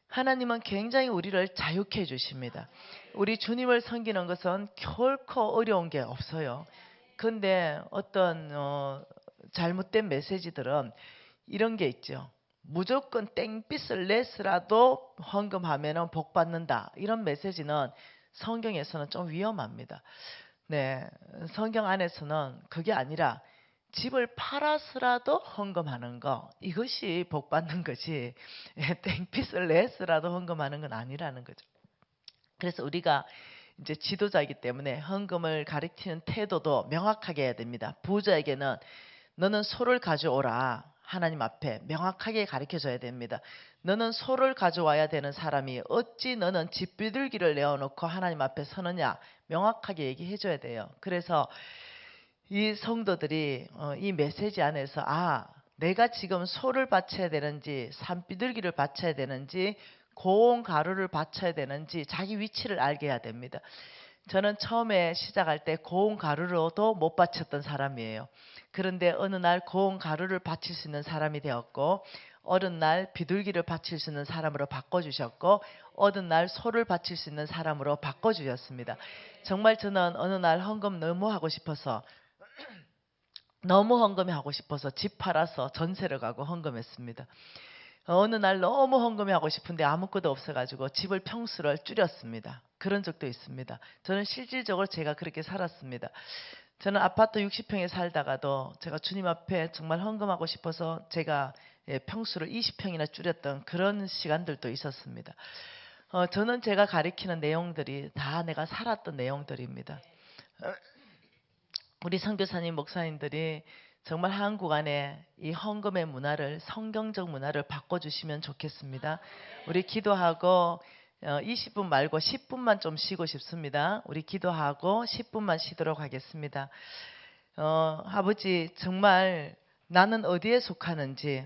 하나님은 굉장히 우리를 자유케 해주십니다. 우리 주님을 섬기는 것은 결코 어려운 게 없어요. 근데 어떤 잘못된 메시지들은 이런 게 있죠. 무조건 땡빚을 내서라도 헌금하면 복 받는다. 이런 메시지는 성경에서는 좀 위험합니다. 네, 성경 안에서는 그게 아니라 집을 팔아서라도 헌금하는 거 이것이 복 받는 거지 땡빚을 내서라도 헌금하는 건 아니라는 거죠. 그래서 우리가 이제 지도자이기 때문에 헌금을 가리키는 태도도 명확하게 해야 됩니다. 부자에게는 너는 소를 가져오라. 하나님 앞에 명확하게 가르쳐줘야 됩니다. 너는 소를 가져와야 되는 사람이 어찌 너는 집비둘기를 내어놓고 하나님 앞에 서느냐 명확하게 얘기해줘야 돼요. 그래서 이 성도들이 이 메시지 안에서 내가 지금 소를 바쳐야 되는지 산비둘기를 바쳐야 되는지 고운 가루를 바쳐야 되는지 자기 위치를 알게 해야 됩니다. 저는 처음에 시작할 때 고운 가루로도 못 바쳤던 사람이에요. 그런데 어느 날 고운 가루를 바칠 수 있는 사람이 되었고 어느 날 비둘기를 바칠 수 있는 사람으로 바꿔주셨고 어느 날 소를 바칠 수 있는 사람으로 바꿔주셨습니다. 정말 저는 어느 날 헌금 너무 하고 싶어서 너무 헌금이 하고 싶어서 집 팔아서 전세를 가고 헌금했습니다. 어느 날 너무 헌금이 하고 싶은데 아무것도 없어가지고 집을 평수를 줄였습니다. 그런 적도 있습니다. 저는 실질적으로 제가 그렇게 살았습니다. 저는 아파트 60평에 살다가도 제가 주님 앞에 정말 헌금하고 싶어서 제가 평수를 20평이나 줄였던 그런 시간들도 있었습니다. 저는 제가 가리키는 내용들이 다 내가 살았던 내용들입니다. 우리 선교사님 목사님들이 정말 한국 안에 이 헌금의 문화를 성경적 문화를 바꿔주시면 좋겠습니다. 우리 기도하고 20분 말고 10분만 좀 쉬고 싶습니다. 우리 기도하고 10분만 쉬도록 하겠습니다. 아버지 정말 나는 어디에 속하는지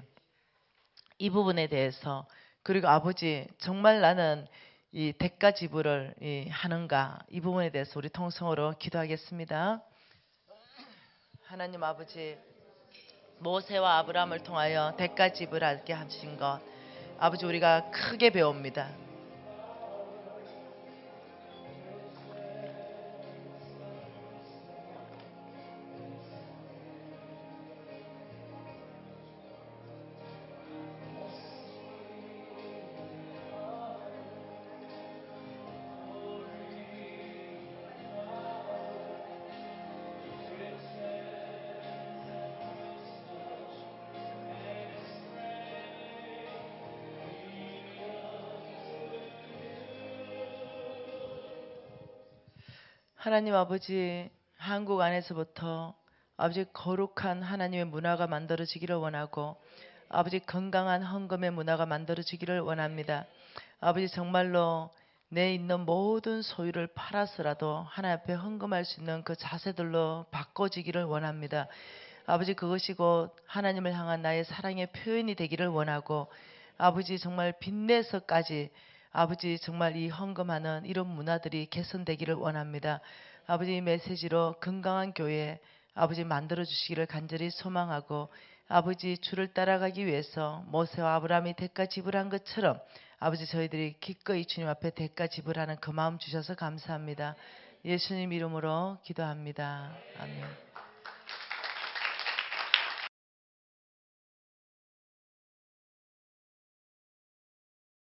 이 부분에 대해서 그리고 아버지 정말 나는 이 대가 지불을 하는가 이 부분에 대해서 우리 통성으로 기도하겠습니다. 하나님 아버지 모세와 아브라함을 통하여 대가 지불하게 하신 것 아버지 우리가 크게 배웁니다. 하나님 아버지 한국 안에서부터 아버지 거룩한 하나님의 문화가 만들어지기를 원하고 아버지 건강한 헌금의 문화가 만들어지기를 원합니다. 아버지 정말로 내 있는 모든 소유를 팔아서라도 하나님 앞에 헌금할 수 있는 그 자세들로 바꿔지기를 원합니다. 아버지 그것이 곧 하나님을 향한 나의 사랑의 표현이 되기를 원하고 아버지 정말 빚내서까지 아버지 정말 이 헌금하는 이런 문화들이 개선되기를 원합니다. 아버지 메시지로 건강한 교회 아버지 만들어 주시기를 간절히 소망하고 아버지 주를 따라가기 위해서 모세와 아브라함이 대가 지불한 것처럼 아버지 저희들이 기꺼이 주님 앞에 대가 지불하는 그 마음 주셔서 감사합니다. 예수님 이름으로 기도합니다. 아멘.